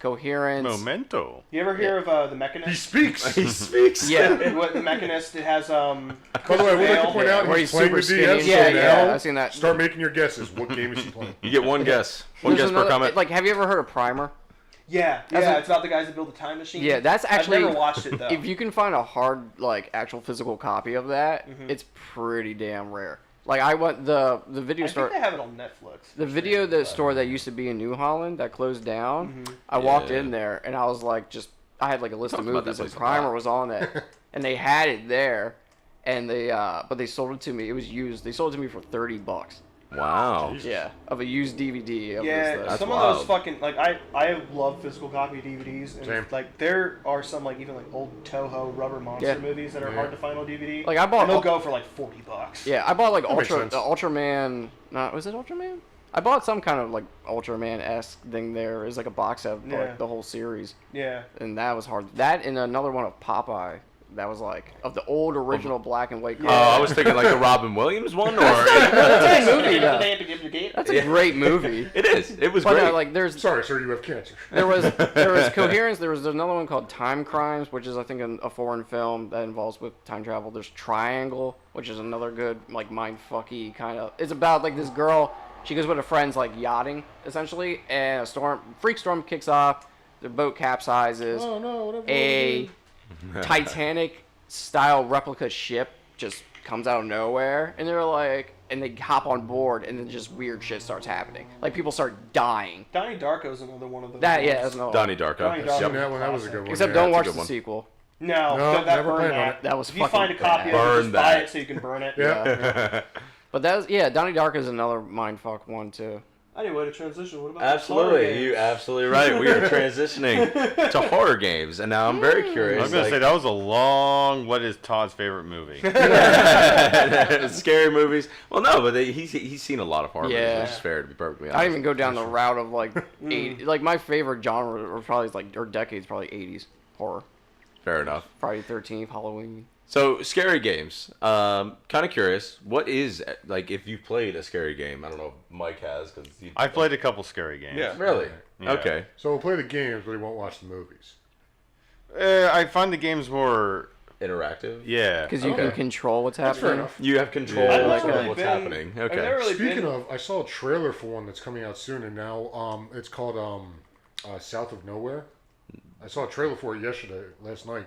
Coherence. Memento. You ever hear of The He Mechanist? speaks. He speaks. Yeah. What The Mechanist? It has By the way, I would like to point out Where he's he's playing super the DS, skinny. so Yeah, now yeah, I've seen that. start making your guesses. What game is he playing? You get one guess. One There's guess per another- comment. Like, have you ever heard of Primer? Yeah, That's yeah. a- It's about the guys that build the time machine. Yeah, that's actually. I've never watched it though. If you can find a hard, like, actual physical copy of that, Mm-hmm. it's pretty damn rare. Like, I went the video I store. think they have it on Netflix. The video store that used to be in New Holland that closed down. Mm-hmm. I walked Yeah. in there and I was like, I had like a list of Talked about that movies and place a Primer lot. was on it, and they had it there, and but they sold it to me. It was used. They sold it to me for $30. Wow. Yeah, of a used DVD. Of Yeah, this, That's some wild. of those fucking like I love physical copy DVDs, and Same. like there are some like even like old Toho Rubber Monster Yeah. movies that are Yeah. hard to find on DVD. Like, I bought and they'll all- go for like $40. Yeah, I bought like That makes sense. Ultraman. No, was it Ultraman? I bought some kind of like Ultraman-esque thing. There is like a box of Yeah. like the whole series, Yeah. and that was hard. That and another one of Popeye. That was like of the old original black and white. Yeah. Oh, I was thinking like the Robin Williams one, or That's a movie, though. That's a Yeah. great movie. it is. It was But great. like there's Sorry, sir, you have cancer. there was Coherence. There was another one called Time Crimes, which is I think a foreign film that involves with time travel. There's Triangle, which is another good like mindfucky kind of. It's about like this girl. She goes with her friends like yachting essentially, and a freak storm kicks off. Their boat capsizes. Oh no, whatever. A Titanic style replica ship just comes out of nowhere, and they're like, and they hop on board, and then just weird shit starts happening. Like people start dying. Donnie Darko's another one of those. That ones. that's no. Donnie Darko. Donnie Darko. Seen that one. That was a good one. Except yeah. don't that's a watch good the one. sequel. No, No, that never burn planned on that. it. That was If you fucking find a copy bad. of it, Burn just buy that. it so you can burn it. Yeah. But that's Donnie Darko is another mindfuck one too. Anyway, to transition, what about Absolutely, you absolutely right. We are transitioning to horror games, and now I'm very curious. I was gonna like, say that was a long. What is Todd's favorite movie? scary movies. Well, no, but he's seen a lot of horror movies, Yeah. which is fair to be perfectly honest. I didn't even go down the route of like like my favorite genre or probably like or decades probably 80s horror. Fair enough. Friday 13th, Halloween. So scary games. Kind of curious. What is like if you've played a scary game? I don't know if Mike has because I played a couple scary games. Yeah, really. Yeah. Okay. So we'll play the games, but he won't watch the movies. I find the games more. Interactive. Yeah. Because you Okay. can control what's That's fair happening. enough. You have control Yeah. I've like never of really what's been- happening. I've Okay. never really Speaking been- of, I saw a trailer for one that's coming out soon, and now it's called South of Nowhere. I saw a trailer for it last night.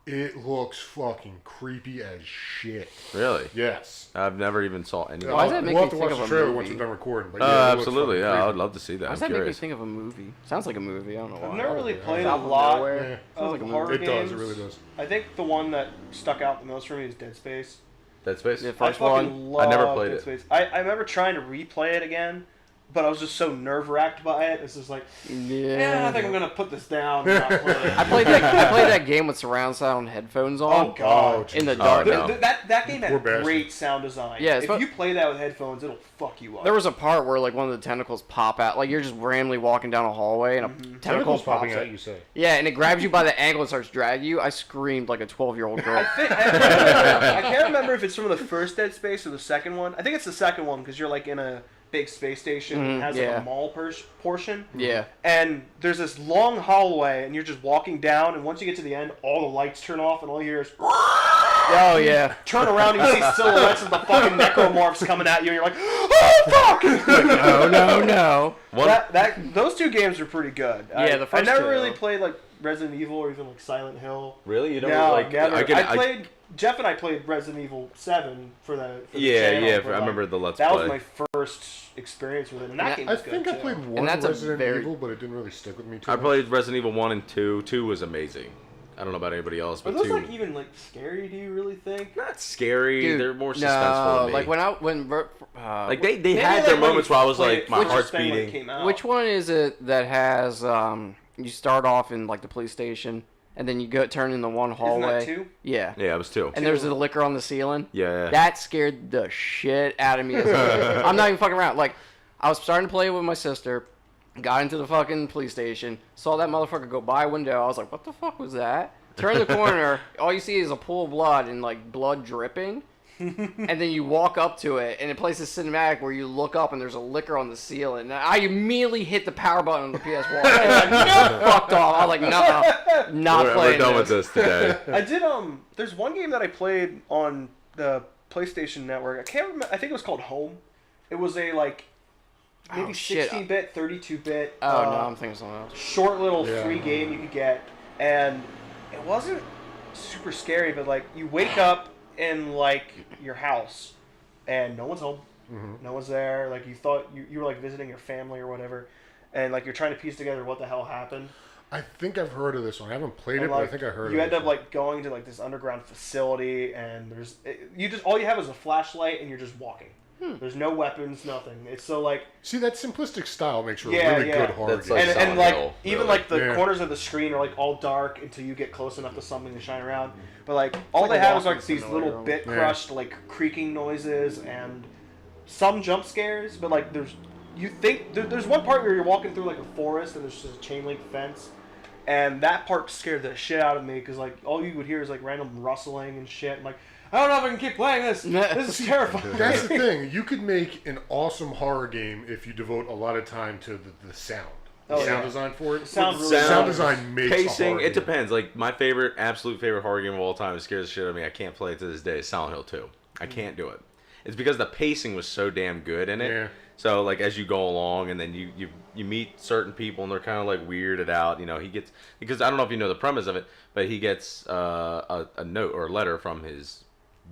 It looks fucking creepy as shit. Really? Yes. I've never even saw any. Why does that make we'll me have to think watch of the a trailer once movie? we're done recording. But yeah, it looks Absolutely, fucking yeah. crazy. I'd love to see that. Why I'm does that make me curious. think of a movie? Sounds like a movie. I don't know why. I've never really played a Out of lot nowhere. Yeah. of like a horror It games. does. It really does. I think the one that stuck out the most for me is Dead Space. Dead Space? Yeah, I first fucking one. love I never played Dead it. Space. I remember trying to replay it again, but I was just so nerve-wracked by it. It's just like, yeah, I think I'm gonna put this down and not play it. I played that game with surround sound headphones on. Oh god. In the Jesus. dark. no. That game Poor had bastard. great sound design. Yeah, if you play that with headphones, it'll fuck you up. There was a part where like one of the tentacles pop out, like you're just randomly walking down a hallway and a tentacle Tentacles pops popping out. out, you say? Yeah, and it grabs you by the ankle and starts dragging you. I screamed like a 12-year-old girl. I can't remember if it's from the first Dead Space or the second one. I think it's the second one because you're like in a big space station and it has like yeah. a mall portion. Yeah. And there's this long hallway and you're just walking down and once you get to the end, all the lights turn off and all you hear is Oh yeah. turn around and you see silhouettes of the fucking necromorphs coming at you and you're like, oh fuck! No. Those two games are pretty good. Yeah, the first I never two. really played like Resident Evil or even like Silent Hill. Really? You don't No, like? never. I I played. Jeff and I played Resident Evil 7 for the Yeah, channel, yeah. but, I remember the Let's that Play. was my first experience with it, and that game I was good think I too. played one that's a Resident very- Evil, but it didn't really stick with me too I much. played Resident Evil 1 and 2. 2 was amazing. I don't know about anybody else, Are but those 2... like even like scary? Do you really think? not scary. Dude, They're more suspenseful no, to me. like when like they Maybe, had like, their when you moments where I was played like, it my first heart's thing when it beating. came out. which one is it that has you start off in like the police station and then you go turn in the one hallway? Isn't that 2? Yeah. Yeah, it was 2. And there's the liquor on the ceiling. Yeah. That scared the shit out of me. I'm not even fucking around. Like, I was starting to play with my sister, got into the fucking police station, saw that motherfucker go by a window. I was like, what the fuck was that? Turn the corner, all you see is a pool of blood and like blood dripping. And then you walk up to it, and it plays this cinematic where you look up and there's a liquor on the ceiling. And I immediately hit the power button on the PS1. I was like, no, fucked off. I was like, no, not We're playing done this. with this today. I did. There's one game that I played on the PlayStation Network. I can't remember. I think it was called Home. It was a like maybe Oh, shit. 16-bit, 32-bit. Oh, no, I'm thinking something else. Short little Yeah. free game you could get, and it wasn't super scary, but like you wake up in like your house and no one's home, no one's there. Like you thought you were like visiting your family or whatever, and like you're trying to piece together what the hell happened. I think I've heard of this one. I haven't played it, And, but I like, think I heard of it. you end up like going to like this underground facility, and all you have is a flashlight, and you're just walking. There's no weapons, nothing. It's so like See, that simplistic style makes for Yeah, a really yeah. good horror That's game. like and Silent like Hill, even really. like the Yeah. corners of the screen are like all dark until you get close enough to something to shine around. But like all like they a have is walking like these simulator. little bit Yeah. crushed like creaking noises and some jump scares. But like there's one part where you're walking through like a forest and there's just a chain link fence, and that part scared the shit out of me because like all you would hear is like random rustling and shit. I'm like, I don't know if I can keep playing this. This is terrifying. That's the thing. You could make an awesome horror game if you devote a lot of time to the sound. The Oh, sound yeah. design for it. Sound really Sound nice. design makes a Pacing, horror it game. depends. Like my absolute favorite horror game of all time, it scares the shit out of me. I can't play it to this day. Is Silent Hill 2. I can't do it. It's because the pacing was so damn good in it. Yeah. So like as you go along, and then you meet certain people, and they're kind of like weirded out. You know, because I don't know if you know the premise of it, but he gets a note or a letter from his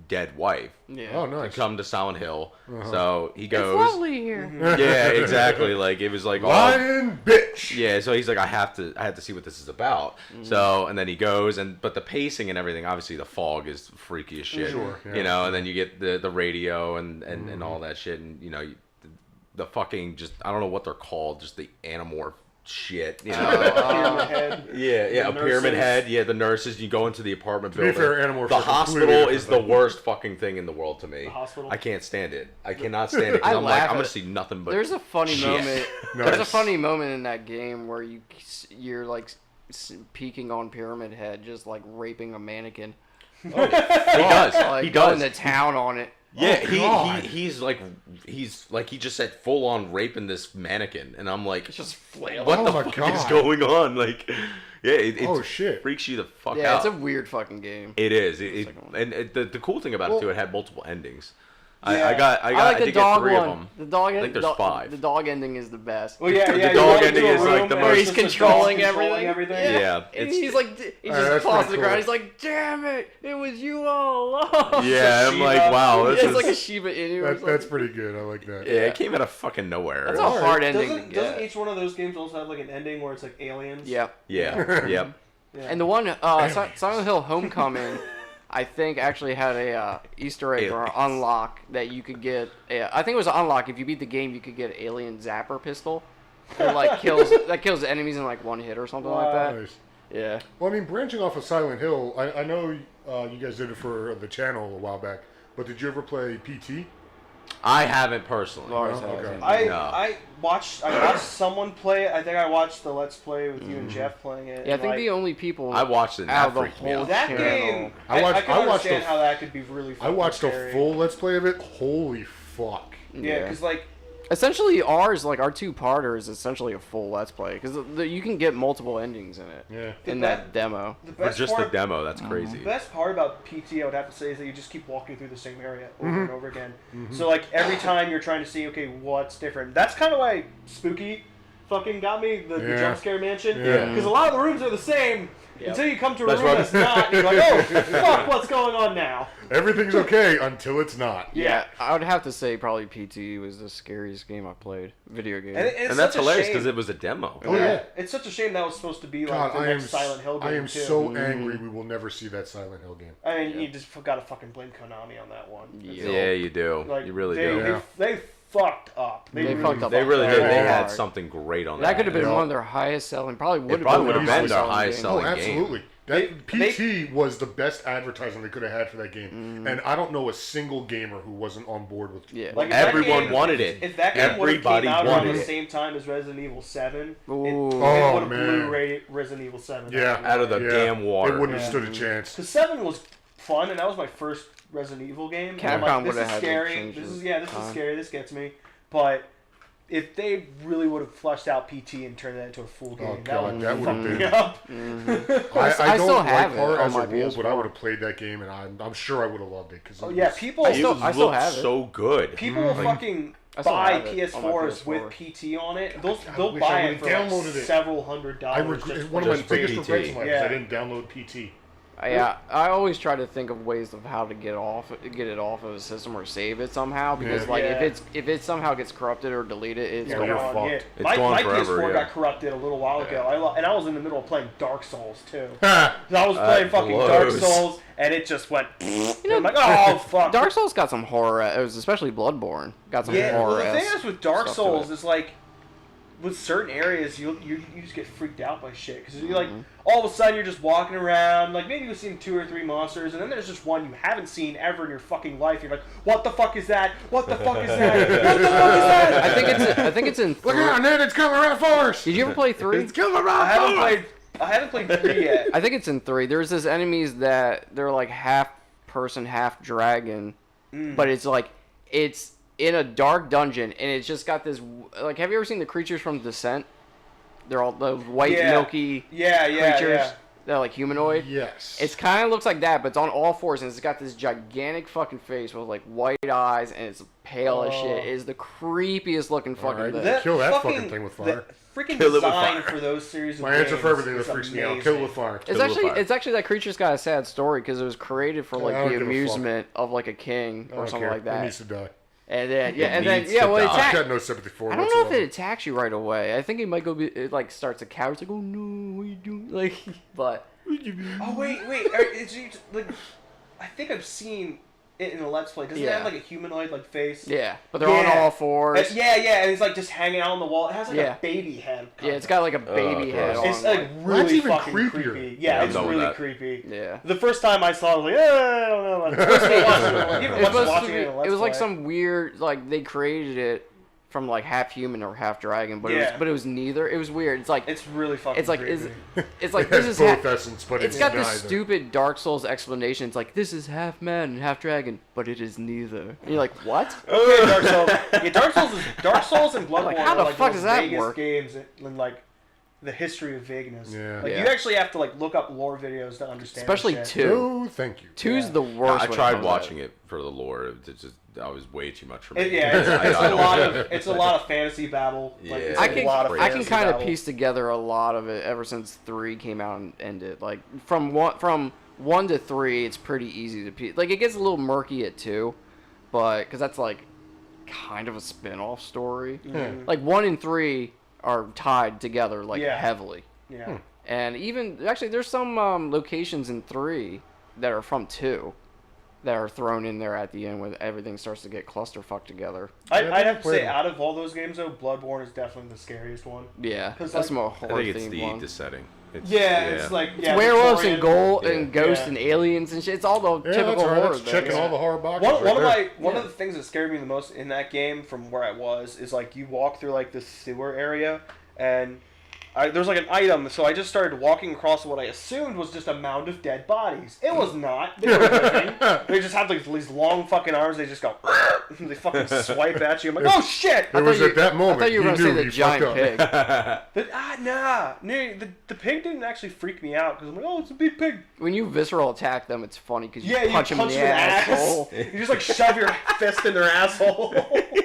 dead wife Yeah. Oh, to nice. come to Silent Hill. So he goes. Lovely here. Yeah, exactly. Like it was like all. Lion bitch. Yeah, so he's like, I have to see what this is about. So, and then he goes, but the pacing and everything, obviously the fog is freaky as shit. Sure, yeah. You know, and then you get the radio and all that shit, and you know, the fucking I don't know what they're called, just the animorph shit. You know. Pyramid Head. Yeah, a The pyramid nurses. head. Yeah, the nurses. You go into the apartment To be building. fair, Animorphs the are completely hospital different is the thing. worst fucking thing in the world to me. The hospital? I can't stand it. I cannot stand it. 'Cause I I'm like, laugh I'm gonna at- see nothing but. There's a funny shit. moment. Nice. There's a funny moment in that game where you're like peeking on Pyramid Head, just like raping a mannequin. He does. Like He going does. to town on it. Yeah, Oh, God. he's like he just said full on raping this mannequin, and I'm like, Just flail. what Oh the my fuck God. is going on? Like, yeah, it Oh, shit. freaks you the fuck Yeah, out. it's a weird fucking game. It is. second one. And the cool thing about it too, it had multiple endings. I like the did dog get 3 one. of them. The dog. I think there's 5. The dog ending is the best. Well, yeah, The yeah. dog you ending walk into a is, like, room the and most- Where it's he's just a dog controlling everything. Yeah. And It's- he's like, he that's just falls to pretty the ground. cool. He's like, damn it, it was you all along. Yeah, I'm like, Shiva. wow, this It's is like a Shiba Inu. or That's something. pretty good. I like that. yeah, it came out of fucking nowhere. That's a Alright. hard ending to Doesn't get. each one of those games also have like an ending where it's like aliens? Yep. Yeah, yep. Yeah. And the one Silent Hill Homecoming, I think actually had a Easter egg or Aliens. unlock that you could get. I think it was an unlock. If you beat the game, you could get an alien zapper pistol. That like kills enemies in like one hit or something like that. Nice. Yeah. Well, I mean, branching off of Silent Hill, I know you guys did it for the channel a while back, but did you ever play PT? I haven't personally. Lars Oh, has okay. it. I watched someone play it. I think I watched the Let's Play with you and Jeff playing it. Yeah, I and, think like, the only people I watched it and out that of the freaked me whole out. that channel. game. I watched- I can I watched understand a- how that could be really. I watched scary. a full Let's Play of it. Holy fuck. Yeah, because like Essentially, our 2-parter is essentially a full Let's Play because you can get multiple endings in it. Yeah. In that demo. the For best just the part, demo, that's Mm-hmm. crazy. the best part about PT, I would have to say, is that you just keep walking through the same area over Mm-hmm. and over again. So like every time you're trying to see, okay, what's different. That's kind of why Spooky fucking got me, the Yeah. jump scare mansion. Yeah. Because a lot of the rooms are the same Yep. until you come to a That's room right. that's not. And you're like, oh fuck, what's going on now? Everything's okay until it's not. Yeah, I would have to say probably PT was the scariest game I played. Video game. It's And that's such a hilarious shame. because it was a demo. Oh, yeah. It's such a shame that was supposed to be God, like the I am, next Silent Hill game I am too. so angry we will never see that Silent Hill game. I mean, you just gotta fucking blame Konami on that one. Yeah, you do. Like, You really they, do. Yeah. They fucked up. They fucked up. They really Very did. They had hard. something great on That could have been Yeah. one of their highest selling. Probably would have probably been would've their been their highest game. selling. Oh, game. absolutely. That PT was the best advertising they could have had for that game, and I don't know a single gamer who wasn't on board with. Yeah. Like, if that Everyone game- wanted it. If that game would have Everybody came out around wanted the it. same time as Resident Evil 7, Ooh. it Oh, would have man. Blu-ray Resident Evil 7. Yeah, Out of the damn water. It wouldn't have Yeah. stood a chance. Because 7 was fun, and that was my first Resident Evil game. And I'm Capcom like, this would've is had to scary. change This the is this time. is scary. This gets me. But if they really would have flushed out PT and turned that into a full game, Oh, that God, would that have would've fucked been- me up. I I don't still like have it horror on as a my rule, but I PS4. would have played that game, and I'm sure I would have loved it. Cause Oh yeah, people I It still looked have it. so good. people will fucking I still buy have it on my PS4s PS4. with PT on it. They'll I they'll wish I buy it would've for like downloaded it. several $100. I regret just one of my just for biggest PT. regrets in life is Yeah. I didn't download PT. I always try to think of ways of how to get it off of a system or save it somehow because Yeah. like Yeah. if it somehow gets corrupted or deleted, it's Yeah, gone. you're gone, fucked. yeah. It's My gone forever, PS4 yeah. got corrupted a little while ago. And I was in the middle of playing Dark Souls too. Ha! I was playing fucking Dark blows. Souls, and it just went. I'm like, oh fuck. Dark Souls got some horror. It was especially Bloodborne. Got some Yeah, well, horror. the thing is with Dark stuff to Souls it. is like, with certain areas, you just get freaked out by shit because you're Mm-hmm. like, all of a sudden you're just walking around, like maybe you've seen 2 or 3 monsters, and then there's just one you haven't seen ever in your fucking life. You're like, what the fuck is that? What the fuck is that? What the fuck is that? I think it's in. Look out, Ned! It's coming right for us. Did you ever play 3? It's coming I around. haven't played 3 yet. I think it's in 3. There's this enemies that they're like half person, half dragon, but it's like it's in a dark dungeon and it's just got this like. Have you ever seen the creatures from Descent? They're all those white Yeah. milky Yeah, creatures. yeah. They're like humanoid. Yes. It's kind of looks like that, but it's on all fours, and it's got this gigantic fucking face with like white eyes, and it's pale as shit. It is the creepiest looking fucking Alright. thing. Kill that fucking thing with fire. The freaking Kill it with design fire. for those series of My answer games for everything that is freaks me out. amazing. Kill it with fire. It's Kill the actually fire. that creature's got a sad story because it was created for I like don't the give a fuck. amusement of like a king I or don't something care. like It that. needs to die. And then needs to well, die. it I've attack- got no sympathy for it. I don't know if whatsoever. it attacks you right away. I think it might it like starts to cower. It's like, oh no, what are you doing? Like, but Oh wait, is you like? I think I've seen it in a Let's Play. Doesn't it Yeah. have like a humanoid like face? yeah, but they're on Yeah. all fours. Yeah, and it's like just hanging out on the wall. It has like Yeah. a baby head. Yeah, it's got like a baby head gross. on. It's like like, really That's even fucking creepier. creepy. Yeah, Yeah, I'm it's done with really that. creepy. yeah. The first time I saw it, I was like, I don't know. Like, even It's supposed to watching be, it, in a Let's it was like Play. some weird like they created it from like half human or half dragon, but Yeah. it was neither. It was weird. It's like It's really fucking. it's like creepy. it's like It this has is both essence, but it's it's got this neither. stupid Dark Souls explanation. It's like this is half man and half dragon, but it is neither. And you're like, what? Okay, Dark Souls. Yeah, Dark Souls and Bloodborne Like, how the are like fuck the does most that Vegas work? games, and like the history of vagueness. Yeah. Like Yeah. you actually have to like look up lore videos to understand. Especially this shit. 2. No, thank you. Two's Yeah. the worst. I when it tried comes to watching that. it for the lore. It's just that was way too much for me. Yeah, it's I a don't- lot of a lot of fantasy babble. Like, Yeah. it's I a can lot of I can fantasy kind of babble. piece together a lot of it ever since 3 came out and ended. Like from 1 to 3, it's pretty easy to piece. Like it gets a little murky at 2, but because that's like kind of a spin-off story. Like 1 and 3 are tied together like Yeah. heavily. Yeah. And even actually, there's some locations in 3 that are from 2 that are thrown in there at the end when everything starts to get clusterfucked together. I'd have to played say, them. out of all those games, though, Bloodborne is definitely the scariest one. Yeah, 'Cause, that's like, more I horror think it's themed the one. setting. It's, It's like Werewolves Victorian. and gold Yeah. and ghosts Yeah. and aliens and shit. It's all the Yeah, typical that's right. horror That's checking things. all the horror boxes. One right there. of the things that scared me the most in that game from where I was is like you walk through like this sewer area and there's like an item, so I just started walking across what I assumed was just a mound of dead bodies. It was not. They were living. They just had like these long fucking arms. They just go. They fucking swipe at you. I'm like, oh shit! It was at that I moment thought you were he going to knew say the he fucked giant up. pig. Nah. The pig didn't actually freak me out because I'm like, oh, it's a big pig. When you visceral attack them, it's funny because you Yeah, punch you them punch in them the in the ass. asshole You just like shove your fist in their asshole.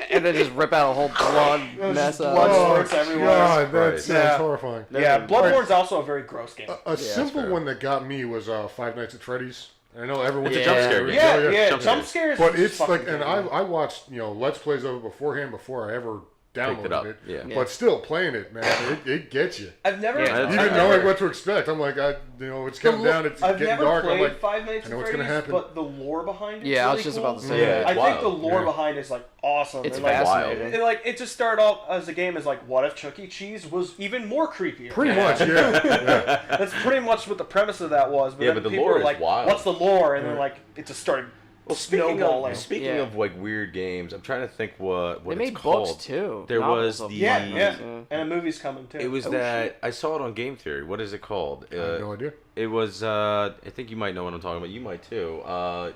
and then just rip out a whole blood There's mess just out. blood Oh, squirts everywhere. God, that Christ. sounds Yeah. horrifying. Yeah, Bloodborne's also a very gross game. A simple fair. one that got me was Five Nights at Freddy's. I know everyone's Yeah. jump scare game. Yeah, jump jump scares. scares. But is it's fucking like, and good. I watched Let's Plays of it beforehand before I ever downloaded up, it. yeah. Yeah. But still playing it, man, it gets you. I've never. Yeah, I've Even never- knowing what to expect, I'm like, it's coming down, it's I've getting never dark. played I'm like, Five Nights I at know what's gonna Freddy's, happen. but the lore behind it. Yeah, I was really just cool. about to say Yeah, that. I think the wild. lore Yeah. behind it's like awesome. It's and, like, fascinating. It, like it just started out as a game as like, what if Chuck E. Cheese was even more creepier? Pretty much, yeah. That's pretty much what the premise of that was. But Yeah, then but the people lore were is like, wild. what's the lore? And then like it just started Well, snowballing. speaking Yeah. of like weird games, I'm trying to think what They it's made called. books too. There novels was of the- Yeah, them. yeah, and a movie's coming too. It was Oh, that shit. I saw it on Game Theory. What is it called? I have no idea. It was. I think you might know what I'm talking about. You might too.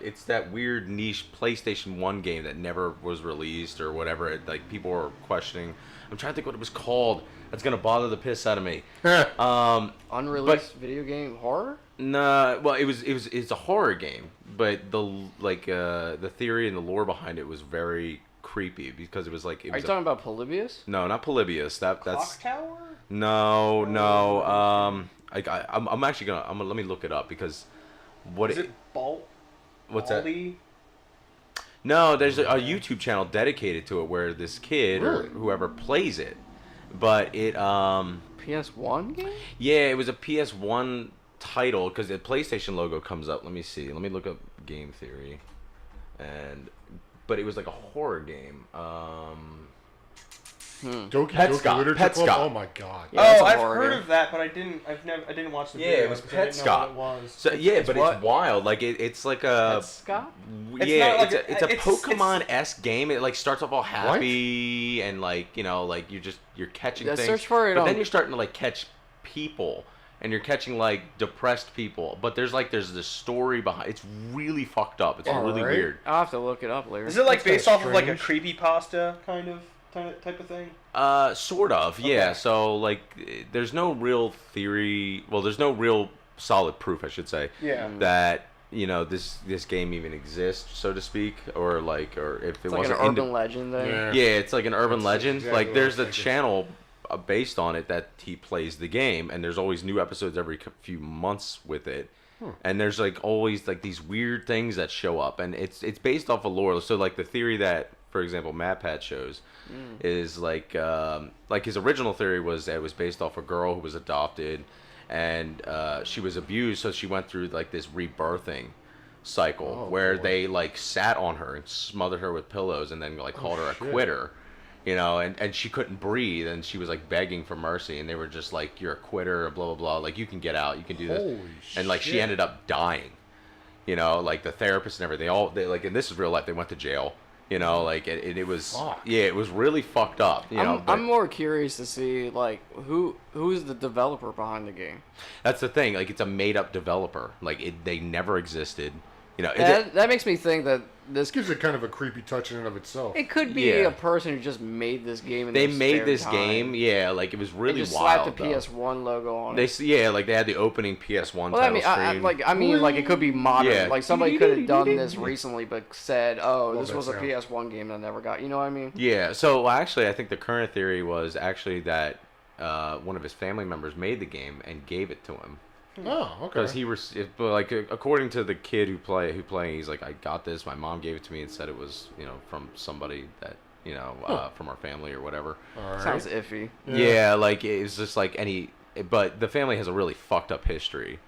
It's that weird niche PlayStation 1 game that never was released or whatever. Like people were questioning. I'm trying to think what it was called. That's gonna bother the piss out of me. Unreleased video game horror. Nah, well, it's a horror game, but the theory and the lore behind it was very creepy because it was like it Are was you talking about Polybius? no, not Polybius. That's Clock Tower? no. I'm actually gonna let me look it up because what Is it Bolt? what's that? Baldy? No, there's a YouTube channel dedicated to it where this kid or Really? whoever plays it, but it PS1 game? yeah, it was a PS1 title because the PlayStation logo comes up. Let me see. Let me look up Game Theory, but it was like a horror game. Doki Petscop, Doki Literature Petscop. Club. Oh my god. Yeah, that's Oh, a I've horror heard game. of that, but I didn't watch the Yeah, video. it was because I didn't know Petscop. what it was. So yeah, but what? it's wild. Like it's like a Scott? yeah, not like it's a it's- Pokemon-esque game. It like starts off all happy and like like you're catching Yeah, things. search for it but on- then you're starting to like catch people. And you're catching like depressed people, but there's this story behind. It's really fucked up. It's really Alright. weird. I'll have to look it up later. Is it like That's based kinda off of like a strange. creepypasta kind of type of thing? Sort of, yeah. Okay. So like, there's no real theory. Well, there's no real solid proof, I should say, Yeah. that this game even exists, so to speak, or if it It's like an wasn't urban legend thing. Yeah. Yeah, it's like an urban That's legend. exactly Like what there's I a was thinking. channel based on it that he plays the game, and there's always new episodes every few months with it. And there's like always like these weird things that show up, and it's based off of lore. So like the theory that, for example, MadPat shows is like his original theory was that it was based off a girl who was adopted, and she was abused, so she went through like this rebirthing cycle where boy. they like sat on her and smothered her with pillows and then like called her a shit. quitter. And she couldn't breathe, and she was like begging for mercy, and they were just like, "You're a quitter," blah blah blah. Like, you can get out, you can do this. Holy And like she shit. ended up dying. Like the therapist and everything. And this is real life. They went to jail. Like it was. Fuck. Yeah, it was really fucked up. I'm more curious to see like who's the developer behind the game. That's the thing. Like it's a made up developer. Like they never existed. You know, that makes me think that this This gives it kind of a creepy touch in and of itself. it could be Yeah. a person who just made this game. In they their made spare this time. game, yeah, like it was really They just wild. slapped the though. PS1 logo on They it. yeah, like they had the opening PS1 Well, I title mean, screen. I mean, like it could be modern. Yeah. Like somebody could have done this recently, but said, "Oh, Love this that was a sound. PS1 game that never got." You know what I mean? Yeah, so well, actually, I think the current theory was actually that one of his family members made the game and gave it to him Oh, okay. because he was like according to the kid who playing, he's like, I got this. My mom gave it to me and said it was from somebody that from our family or whatever. All right. Sounds iffy. Yeah, like it's just like but the family has a really fucked up history.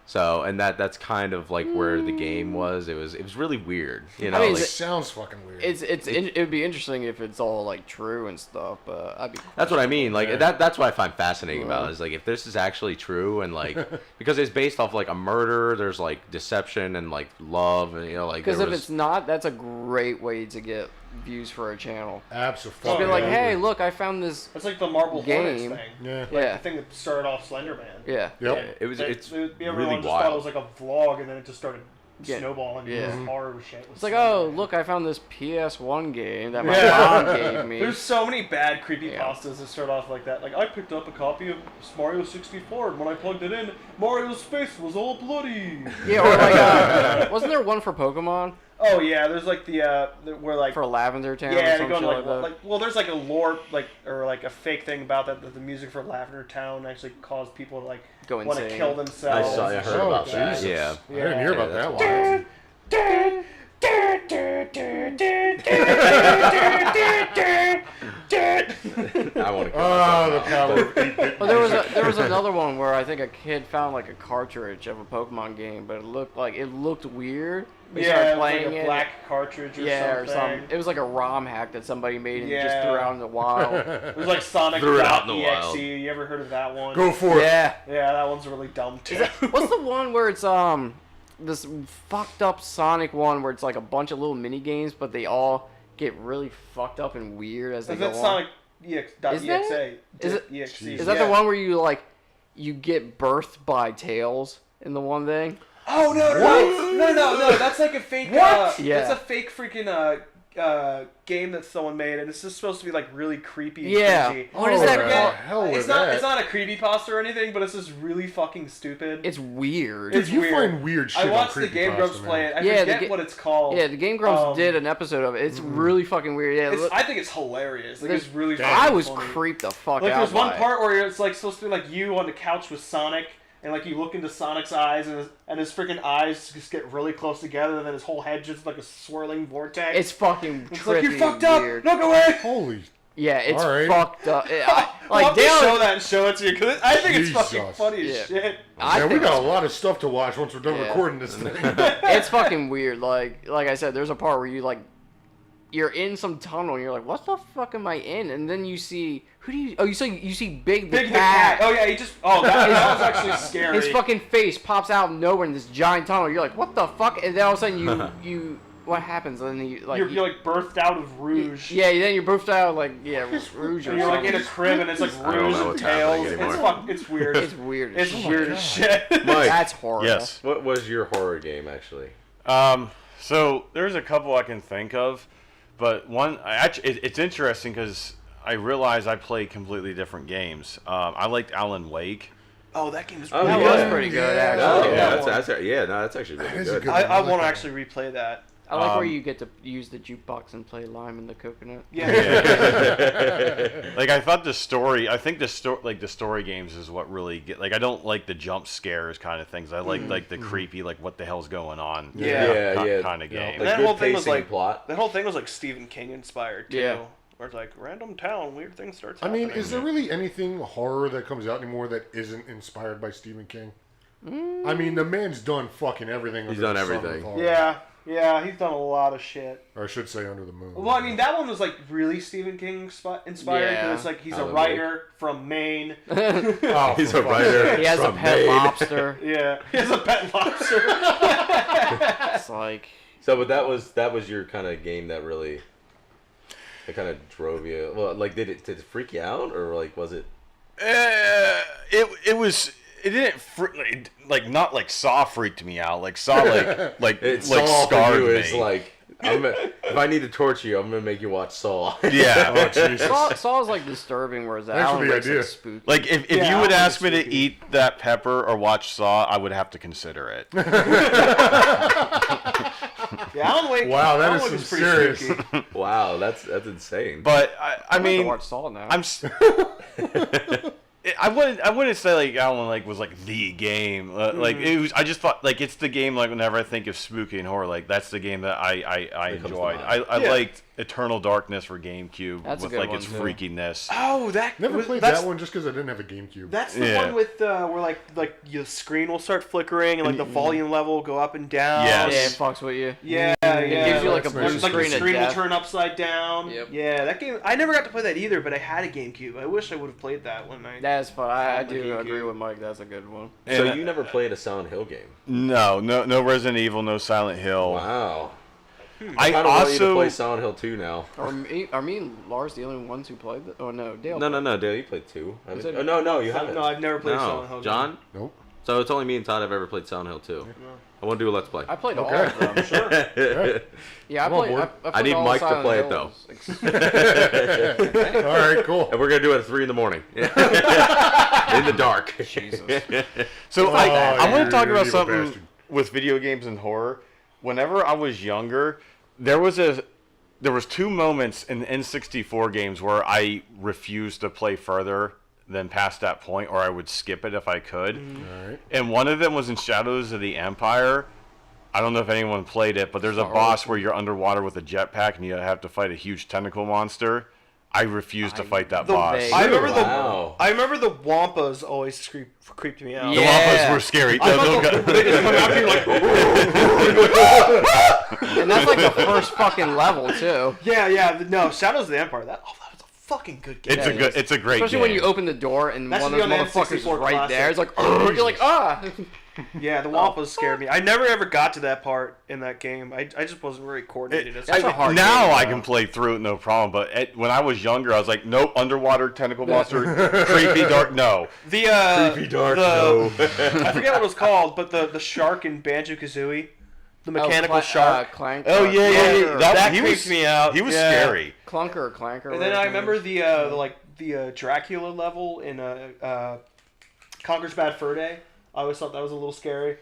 So, and that's kind of like where the game was. It was really weird, you know. I mean, like, It sounds fucking weird. It would be interesting if it's all like true and stuff, but I'd be. that's what I mean. Like Yeah. that's what I find fascinating about it, is like if this is actually true and like because it's based off like a murder. There's like deception and like love and like Because there if was- it's not, that's a great way to get views for a channel. Absolutely. Just be like, hey, look, I found this. It's like the Marble Hornets Game. thing. Yeah. Like Yeah. the thing that started off Slender Man. Yeah. Yep. it's Everyone really just thought it was wild. like a vlog, and then it just started Yeah. snowballing. Yeah. Into this horror shit. It's like, oh, look, I found this PS1 game that my Yeah. mom gave me. There's so many bad creepypastas Yeah. that start off like that. Like, I picked up a copy of Mario 64, and when I plugged it in, Mario's face was all bloody. Yeah, or like, wasn't there one for Pokemon Oh yeah, there's like where like for Lavender Town? yeah, or they some go shit into like that? well, there's like a lore or like a fake thing about that the music for Lavender Town actually caused people to like Go want to insane. kill I themselves. heard Oh, about that. Jesus. Yeah. I didn't hear about Yeah, that that's one. I want to. Oh, the power of 8-bit Well, there was another one where I think a kid found like a cartridge of a Pokemon game, but it looked weird. He Yeah, started it was like playing a it. black cartridge or Yeah, something. or something. It was like a ROM hack that somebody made and just Yeah. threw out in the wild. It was like Sonic Threw it out in the .exe. wild. You ever heard of that one? Go for it. Yeah. Yeah, that one's really dumb too. What's the one where it's this fucked up Sonic one where it's like a bunch of little mini games, but they all get really fucked up and weird as they Is go that on? Sonic Is .exe? that- is it- .exe. Is that the one where you get birthed by tails in the one thing? Oh no! That's like a fake. What? Yeah. That's a fake freaking game that someone made, and it's just supposed to be like really creepy. And Yeah. cringy. What is that the called? hell with It's not. that? It's not a creepypasta or anything, but it's just really fucking stupid. It's weird. Dude, It's you weird. find weird shit I watched on the Game Creepypasta, Grumps man. play it. I Yeah, the forget ga- what it's called. Yeah, the Game Grumps did an episode of it. It's really fucking weird. Yeah, I think it's hilarious. Like it's really. Damn. I fucking was funny. creeped the fuck Like out. there's one by it. part where it's like supposed to be like you on the couch with Sonic, and like you look into Sonic's eyes, and his freaking eyes just get really close together, and then his whole head just like a swirling vortex. It's fucking It's trippy. like you and fucked up. weird. Look away. Holy. Yeah, it's Alright. fucked up. I'll Like have to show down. that and show it to you because I think it's fucking Jesus. funny Yeah. as shit. I Man, we think got a lot of stuff to watch once we're done Yeah. recording this thing. it's fucking weird. Like I said, there's a part where you're in some tunnel and you're like, what the fuck am I in? And then you see you see Big the Big cat. the cat. Oh yeah, he just. Oh, that was actually scary. His fucking face pops out of nowhere in this giant tunnel. You're like, what the fuck? And then all of a sudden you what happens? And then You're like birthed out of rouge. yeah, then you're boofed out like rouge or And you're like in a something. crib and it's like I don't rouge know and what's happening tails. anymore. It's weird. It's weird. It's as weird shit. as shit. Mike, That's horrible. Yes. what was your horror game actually? So there's a couple I can think of, but one it's interesting because I realize I play completely different games. I liked Alan Wake. Oh, that game is. Oh, That yeah. was pretty good, Yeah. actually. Oh, Yeah. yeah, that's actually That really is a good. good I like want to that. actually replay that. I like where you get to use the jukebox and play Lime in the Coconut. Yeah. Like I thought the story. I think the story games is what really get. Like I don't like the jump scares kind of things. I like the creepy like what the hell's going on. Yeah. Kind of game. And that good whole thing was pacing like and plot. That whole thing was like Stephen King inspired too. Yeah. Where it's like random town, weird thing starts I happening. mean, is there really anything horror that comes out anymore that isn't inspired by Stephen King? I mean, the man's done fucking everything. He's under done the sun everything. with horror. Yeah, he's done a lot of shit. Or I should say, under the moon. Well, I mean, that one was like really Stephen King inspired. Yeah. It's like he's Alan a writer from Maine. Oh, He's for a fuck's writer. sake. He has a from pet Maine. lobster. Yeah, he has a pet lobster. It's like So, but that was your kind of game that really, it kind of drove you. Well, like, did it freak you out, or like was it? It was it didn't like not like Saw freaked me out. Like Saw like Saw scarred for you me. is like, if I need to torture you, I'm gonna make you watch Saw. Yeah. Oh, Jesus. Saw is like disturbing, whereas Thanks for Alan the Wake's idea. like spooky. Like if Yeah, you I would don't ask me think to it's eat that pepper or watch Saw, I would have to consider it. Yeah, Alan Wake. Wow, that Alan is Wake some pretty serious. spooky. Wow, that's insane. But I I'd like to mean, watch Saw now. I wouldn't say like Alan Wake was like the game. Like it was. I just thought like it's the game. Like whenever I think of spooky and horror, like that's the game that I comes to enjoyed. mind. I Yeah. liked Eternal Darkness for GameCube That's a with good like one, its too. freakiness. Oh, that Never played that's, that one just because I didn't have a GameCube. That's the Yeah. one with where like your screen will start flickering and like the volume level will go up and down. Yes. Yeah, it fucks with you. Yeah, It yeah. gives you like a That's blue nice. Like the screen of screen will death. turn upside down. Yep. Yeah, that game. I never got to play that either, but I had a GameCube. I wish I would have played that one night. That's fun. I On the do GameCube. agree with Mike. That's a good one. So And, you never played a Silent Hill game? no Resident Evil, no Silent Hill. Wow. I kind of want you to also play Silent Hill 2 now. Are me and Lars the only ones who played it? Oh no, Dale. No, Dale, you played 2. Is it- Oh, no, you haven't. No, I've never played No. Silent Hill. John? Nope. So it's only me and Todd have ever played Silent Hill 2. I want to do a Let's Play. I played all Okay. of them. Sure. Yeah, I Come on, played. board. I I need all Mike to Silent play it, Hills. All right, cool. And we're going to do it at 3 in the morning. In the dark. Jesus. So I want you're to talk an about evil something bastard. with video games and horror. Whenever I was younger, there was 2 moments in N64 games where I refused to play further than past that point, or I would skip it if I could. All right. And one of them was in Shadows of the Empire. I don't know if anyone played it, but there's a boss where you're underwater with a jetpack and you have to fight a huge tentacle monster. I refused to fight that boss. vague- I remember Wow. I remember the Wampas always creeped me out. The Yeah. Wampas were scary. I thought they just come after you like, And that's like the first fucking level too. yeah. No, Shadows of the Empire. That was a fucking good game. It's a great Especially game. when you open the door and That one should of be those on the motherfuckers is N64 right there. It's like, classic. you're like, ah. Yeah, the Wampas scared me. I never ever got to that part in that game. I just wasn't very coordinated. as That's a hard now game, I though. can play through it no problem, but when I was younger, I was like, nope, underwater tentacle monster, creepy dark, no. The Creepy dark, the, no. I forget what it was called, but the shark in Banjo-Kazooie, the mechanical shark. Clank. Oh yeah. That he creeped was me out. He was Yeah. scary. Clunker or Clanker. And then I remember the Dracula level in Conker's Bad Fur Day. I always thought that was a little scary.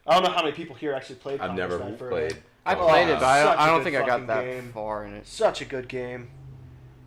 I don't know how many people here actually played. I've Conker's never Bad Fur played. Day. I Oh, played it, but Such a I don't good think I got fucking that game. far in it. Such a good game.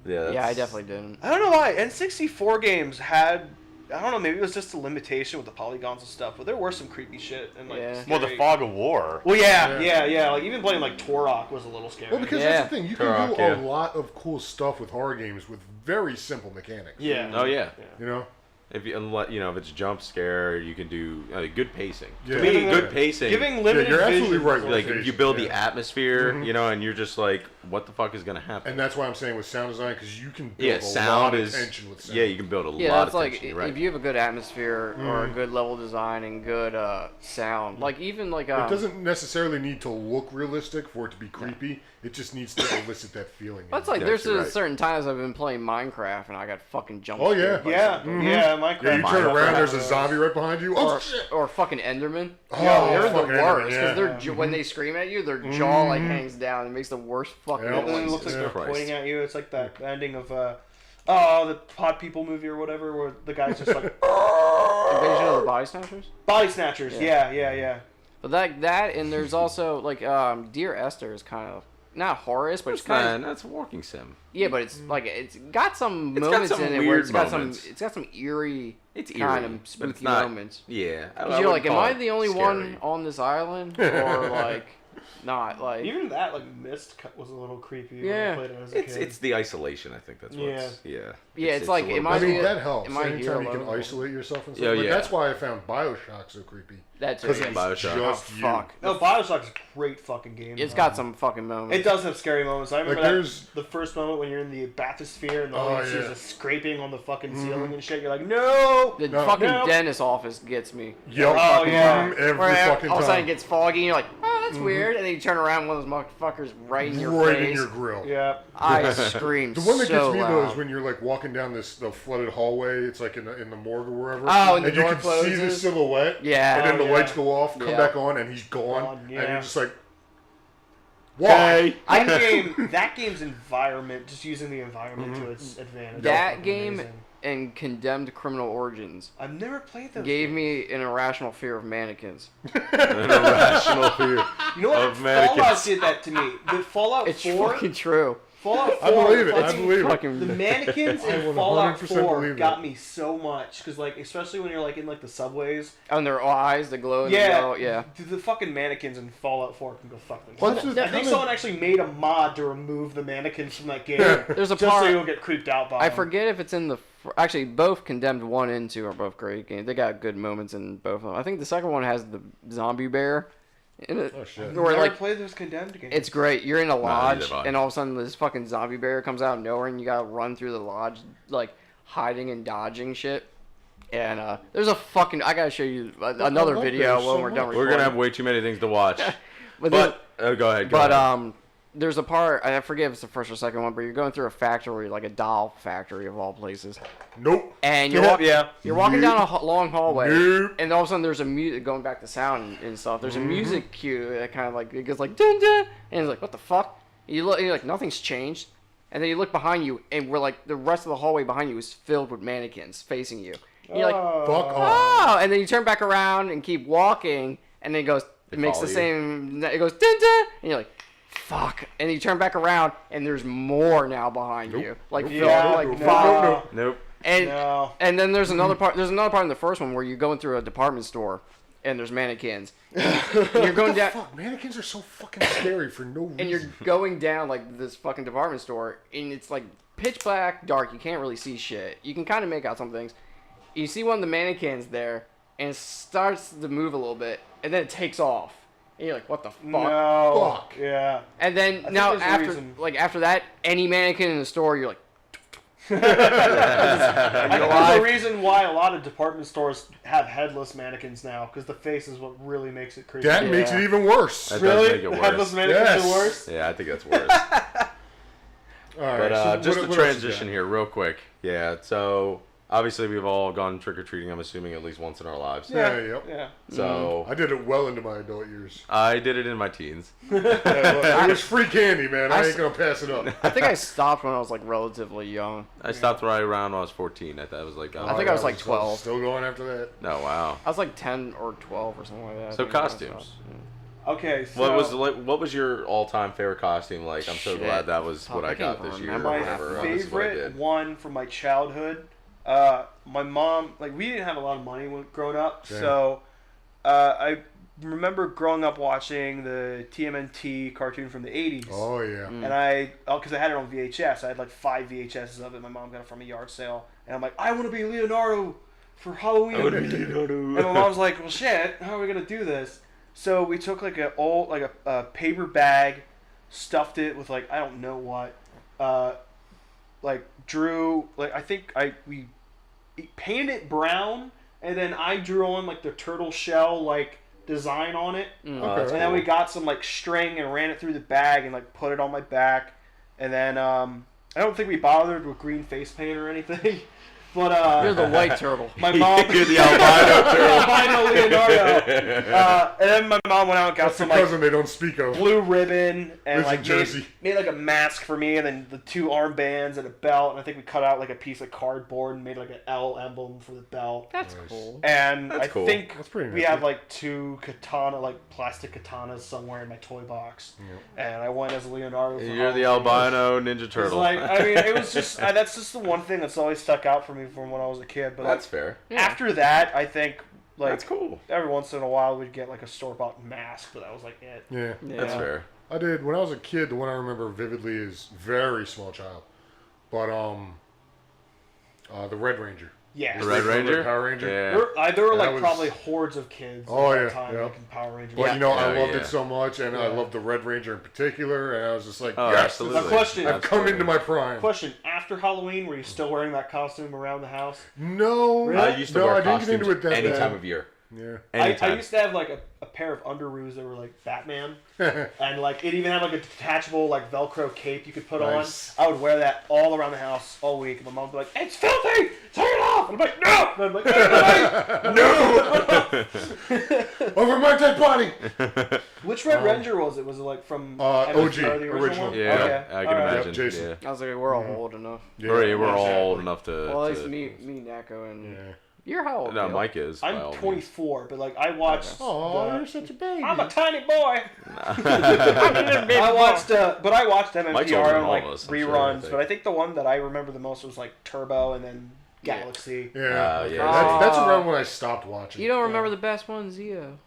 Yeah, I definitely didn't. I don't know why N64 games had. I don't know. Maybe it was just a limitation with the polygons and stuff, but there were some creepy shit and like. Yeah. Well, the scary- Fog of War. Well, yeah. Like even playing like Turok was a little scary. Well, because Yeah. that's the thing. You can Turok, do yeah. a lot of cool stuff with horror games with very simple mechanics. yeah. Oh, yeah. You know? If if it's jump scare, you can do good pacing. Yeah. To me, Giving good them- pacing. Giving limited you're absolutely vision right. is like also- you build the Yeah. atmosphere, and you're just like, what the fuck is gonna happen? And that's why I'm saying with sound design, because you can build Yeah, a sound lot is of tension with sound. yeah, you can build a Yeah, lot that's of like tension. You're right. if you have a good atmosphere or a good level design and good sound, like even like It doesn't necessarily need to look realistic for it to be creepy. It just needs to elicit that feeling. That's like Yeah, there's you're right. certain times I've been playing Minecraft and I got fucking jumped. Oh, yeah. Yeah, yeah. Minecraft. Yeah, you turn Minecraft. around, there's a zombie right behind you. Oh, shit! Or fucking Enderman. Oh, They're the fucking worst Enderman, because yeah. they're when they scream at you, their jaw like hangs down. It makes the worst fucking Yeah. And then it noise. looks like they're Christ. pointing at you. It's like that ending of the Pod People movie or whatever, where the guy's just like Invasion of the Body Snatchers. Body Snatchers. Yeah. But that and there's also like Dear Esther is kind of not horror-ish, but it's It's kind of not, that's a walking sim. yeah, but it's like it's got some It's got moments some in it where weird it's got moments. some eerie It's eerie, kind of but spooky it's not. moments. Yeah, I 'Cause wouldn't you're like, am call I it the only scary. one on this island, or like not? Like Even that like Mist was a little creepy. Yeah. When I played it as a kid. It's the isolation. I think that's what's Yeah. Yeah, it's like, a little am I bit- I mean, the- that helps. am I Anytime here you can alone? isolate yourself and stuff. Yeah, like, yeah. That's why I found Bioshock so creepy. that's Because it. it's Bioshock. just Oh, you. fuck. No, Bioshock's a great fucking game. It's got some fucking moments. It does have scary moments. I remember Like, that, there's- the first moment when you're in the bathysphere and all Oh, you see is yeah. a scraping on the fucking ceiling and shit. You're like, no! The No. fucking No. dentist office gets me. Yep. Oh, yeah. Every Where fucking all of a sudden it time. gets foggy and you're like, ah. that's weird. And then you turn around, one of those motherfuckers right in your Right face. in your grill. Yeah. I screamed The one that so gets me though loud. is when you're like walking down the flooded hallway. It's like in the morgue or wherever. Oh, and the you door can see the closes? silhouette. Yeah. And then Oh, the yeah. lights go off, come Yeah. back on, and he's gone. Gone, yeah. And you're just like, why? That game's environment, just using the environment to its advantage. That is game amazing. and Condemned Criminal Origins I've never played those. gave me an irrational fear of mannequins. An irrational fear. You know what? of mannequins. Fallout did that to me. The Fallout It's 4. fucking true. Fallout 4. I believe it. I fucking- believe it. Fucking The mannequins I in will Fallout 100% 4 believe got that. me so much because, like, especially when you're like in like the subways. On their eyes, the glow and Yeah, the yellow. Yeah. The fucking mannequins in Fallout 4 can go fuck Well, themselves. th- I think someone actually made a mod to remove the mannequins from that game. There's a just part. so you don't get creeped out by I them. forget if it's in the. Actually, both Condemned 1 and 2 are both great games. They got good moments in both of them. I think the second one has the zombie bear in it. Oh, shit. Where, Never like, played those Condemned games. it's great. You're in a lodge, neither have I. and all of a sudden this fucking zombie bear comes out of nowhere, and you gotta run through the lodge, like, hiding and dodging shit. And there's a fucking. I gotta show you another love video bears when so we're done much. We're recording. gonna have way too many things to watch. But Go ahead. there's a part, I forget if it's the first or second one, but you're going through a factory, like a doll factory of all places. Nope. And you're, you're walking down a long hallway, Nope. and all of a sudden there's a music, going back to sound and stuff, there's a music cue that kind of like, it goes like, dun dun, and it's like, what the fuck? And you look, and you're like, nothing's changed. And then you look behind you, and we're like, the rest of the hallway behind you is filled with mannequins facing you. And you're like, Fuck off. oh, and then you turn back around and keep walking, and then it goes, it makes the follow you. same, it goes, dun dun, and you're like, fuck, and you turn back around, and there's more now behind you, like, Nope. filled, Yeah, like, no. five. Nope. And No. and then there's another part. There's another part in the first one where you're going through a department store, and there's mannequins. And you're going down, Fuck, mannequins are so fucking scary for no reason. and you're going down like this fucking department store, and it's like pitch black, dark. You can't really see shit. You can kind of make out some things. You see one of the mannequins there, and it starts to move a little bit, and then it takes off. And you're like, what the fuck? No. Fuck. Yeah. And then think now there's a after reason. after that, any mannequin in the store, you're like, I think there's a reason why a lot of department stores have headless mannequins now, because the face is what really makes it creepy. That makes Yeah. it even worse. That really? does make it worse. Headless mannequins Yes. are worse? Yeah, I think that's worse. All right, But so just what to else you transition got? here, real quick. Yeah, so obviously we've all gone trick or treating. I'm assuming at least once in our lives. Yeah, yep. Yeah. So I did it well into my adult years. I did it in my teens. Yeah, look, it was free candy, man. I ain't gonna pass it up. I think I stopped when I was like relatively young. I stopped right around when I was 14. I thought I was like, I think I was like 12. Still going after that. no, wow. I was like 10 or 12 or something like that. I So think when I costumes. stopped. Okay, so What was your all-time favorite costume like? I'm so Shit. glad that was Fuck, what I I got can't this year or remember my whatever. This is what I favorite did. one from my childhood, my mom, like, we didn't have a lot of money when growing up, Same. so I remember growing up watching the TMNT cartoon from the 80s. Oh yeah. And because I had it on VHS, I had like 5 VHSs of it. My mom got it from a yard sale, and I'm like, I want to be Leonardo for Halloween. And my mom's like, well, shit, how are we gonna do this? So we took like a paper bag, stuffed it with like I don't know what, like drew like we painted it brown, and then I drew on like the turtle shell like design on it. Okay. And then we got some like string and ran it through the bag and like put it on my back. And then I don't think we bothered with green face paint or anything. But You're the white turtle. my mom You're the albino turtle. albino Leonardo. And then my mom went out and got That's the some like cousin they don't speak of. blue ribbon and Lives in like Jersey. made like a mask for me, and then the 2 armbands and a belt. And I think we cut out like a piece of cardboard and made like an L emblem for the belt. That's Nice. cool. And That's I cool. think That's pretty we nice. have like 2 katana, like plastic katanas somewhere in my toy box. And I went as Leonardo. For You're the Halloween. albino Ninja It's Turtle. like, I mean, it was just, that's just the one thing that's always stuck out for me from when I was a kid. But That's like, fair. after that, I think like That's cool. every once in a while we'd get like a store-bought mask, but that was like it. Yeah. That's fair. I did when I was a kid. The one I remember vividly is very small child, but the Red Ranger. Yeah. The Red Ranger? Power Ranger. Yeah. There were That like was- probably hordes of kids Oh, at that yeah, time, yeah. like in Power Rangers. But you know, I Oh, loved yeah. it so much, and I Yeah. loved the Red Ranger in particular, and I was just like, Oh, yes, absolutely. A question. I've come into my prime. Question: after Halloween, were you still wearing that costume around the house? No, I used to no, wear I didn't costumes get into it that any bad. time of year. Yeah. I Anytime. used to have like a pair of underoos that were like Batman, and like it even had like a detachable like Velcro cape you could put Nice. on. I would wear that all around the house all week. And my mom would be like, "It's filthy! Take it off!" And I'm like, "No!" And I'm like, "No!" Over my dead body. Which Red Ranger was it? Was it like from OG, the original. one? Yeah, Okay. I can All right. imagine. Yep, Jason. Yeah. I was like, we're all old enough. We're all exactly. old enough to. Well, at least to- me, Nako, and Yeah. you're how old? No, Bill? Mike is. by all I'm means. 24, but like I watched. Oh, the- you're such a baby. I'm a tiny boy. I I watched, but I watched Mike's older MMPR than and all like of us, I'm sure, I reruns. think. But I think the one that I remember the most was like Turbo and then Galaxy. Yeah, yeah. That's around when I stopped watching. You don't remember the best one, Zio?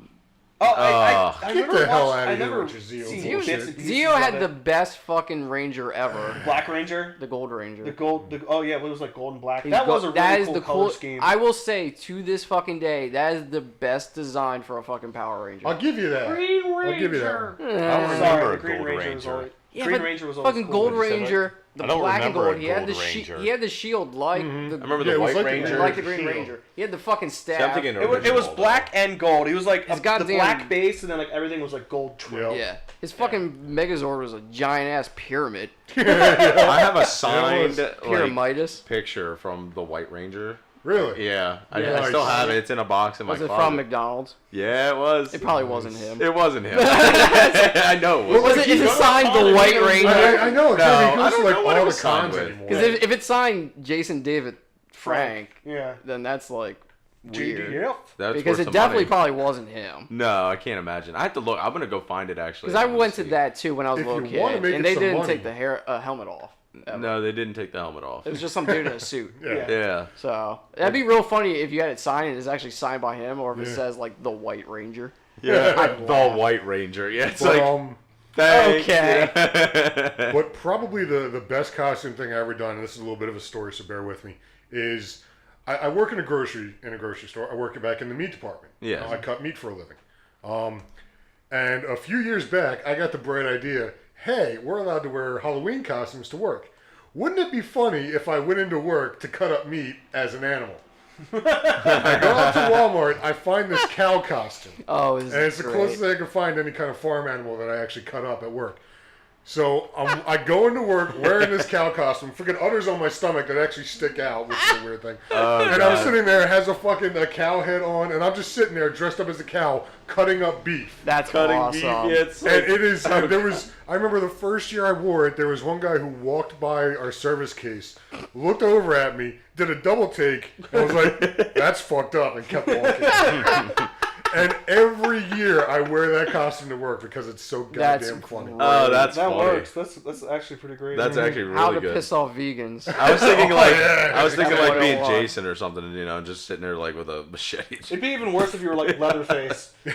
Oh, I Get never the hell watched. outta I here never with your Zeo seen bullshit. bits and pieces Zio of had it. the best fucking ranger ever. Black Ranger, The Gold Ranger. the gold. Oh yeah, it was like gold and black. He's That go- was a really that is cool the color scheme. I will say to this fucking day, that is the best design for a fucking Power Ranger. I'll give you that. Green Ranger. I'll give you that one. I don't Yeah. remember Sorry, a the Green Gold Ranger was Ranger. always. Yeah, Green but Ranger was always fucking cool. Gold What you said, right? Ranger, the I don't black and remember gold. a He had the Gold Ranger. he had the shield like the I remember Yeah, the it was White like the Ranger. like the Green Shield. Ranger. He had the fucking staff. See, I'm thinking It was original, black and gold. He was like His the goddamn- black base, and then like everything was like gold trim. Yep. Yeah, his fucking Megazord was a giant ass pyramid. I have a signed like, Pyramidas. picture from the White Ranger. Really? Yeah, I Nice. still have it. It's in a box in my Was it closet. from McDonald's? Yeah, it was. It probably wasn't him. It wasn't him. I know it Well, wasn't. Was it? Is it signed the White Ranger? I know. Exactly. No, He goes I to don't like know what all it the was signed cons with. anymore. Because if it's signed Jason David Frank, Yeah. then that's like weird. GDF. That's Because worth it some definitely money. probably wasn't him. No, I can't imagine. I have to look. I'm gonna go find it actually. Because I wanna went to see. that too when I was a If little you wanna kid, make and it they some didn't money- take the helmet off. ever. No, they didn't take the helmet off. It was just some dude in a suit. Yeah. Yeah. So that'd be real funny if you had it signed and it's actually signed by him, or if it Yeah. says like the White Ranger. Yeah. The laugh. White Ranger. Yeah. It's But, like. Thanks. Okay. Yeah. But probably the best costume thing I ever done, and this is a little bit of a story, so bear with me, is I work in a grocery store. I work back in the meat department. Yeah. I cut meat for a living. And a few years back, I got the bright idea, hey, we're allowed to wear Halloween costumes to work. Wouldn't it be funny if I went into work to cut up meat as an animal? I go out to Walmart, I find this cow costume. Oh, this And it's is the great. closest I can find any kind of farm animal that I actually cut up at work. So I go into work wearing this cow costume, freaking udders on my stomach that actually stick out, which is a weird thing. And I'm sitting there, it has a cow head on, and I'm just sitting there dressed up as a cow, cutting up beef. That's Cutting awesome. beef. Yeah, it's And it is. And there was. I remember the first year I wore it. There was one guy who walked by our service case, looked over at me, did a double take, and was like, "That's fucked up," and kept walking. And every year I wear that costume to work because it's so That's goddamn funny. Oh, that's That funny. works. That's actually pretty great. That's actually really How to good. piss off vegans. I was thinking like yeah. I was thinking like That's being what I want. Jason or something, you know, just sitting there like with a machete. It'd be even worse if you were like Leatherface. And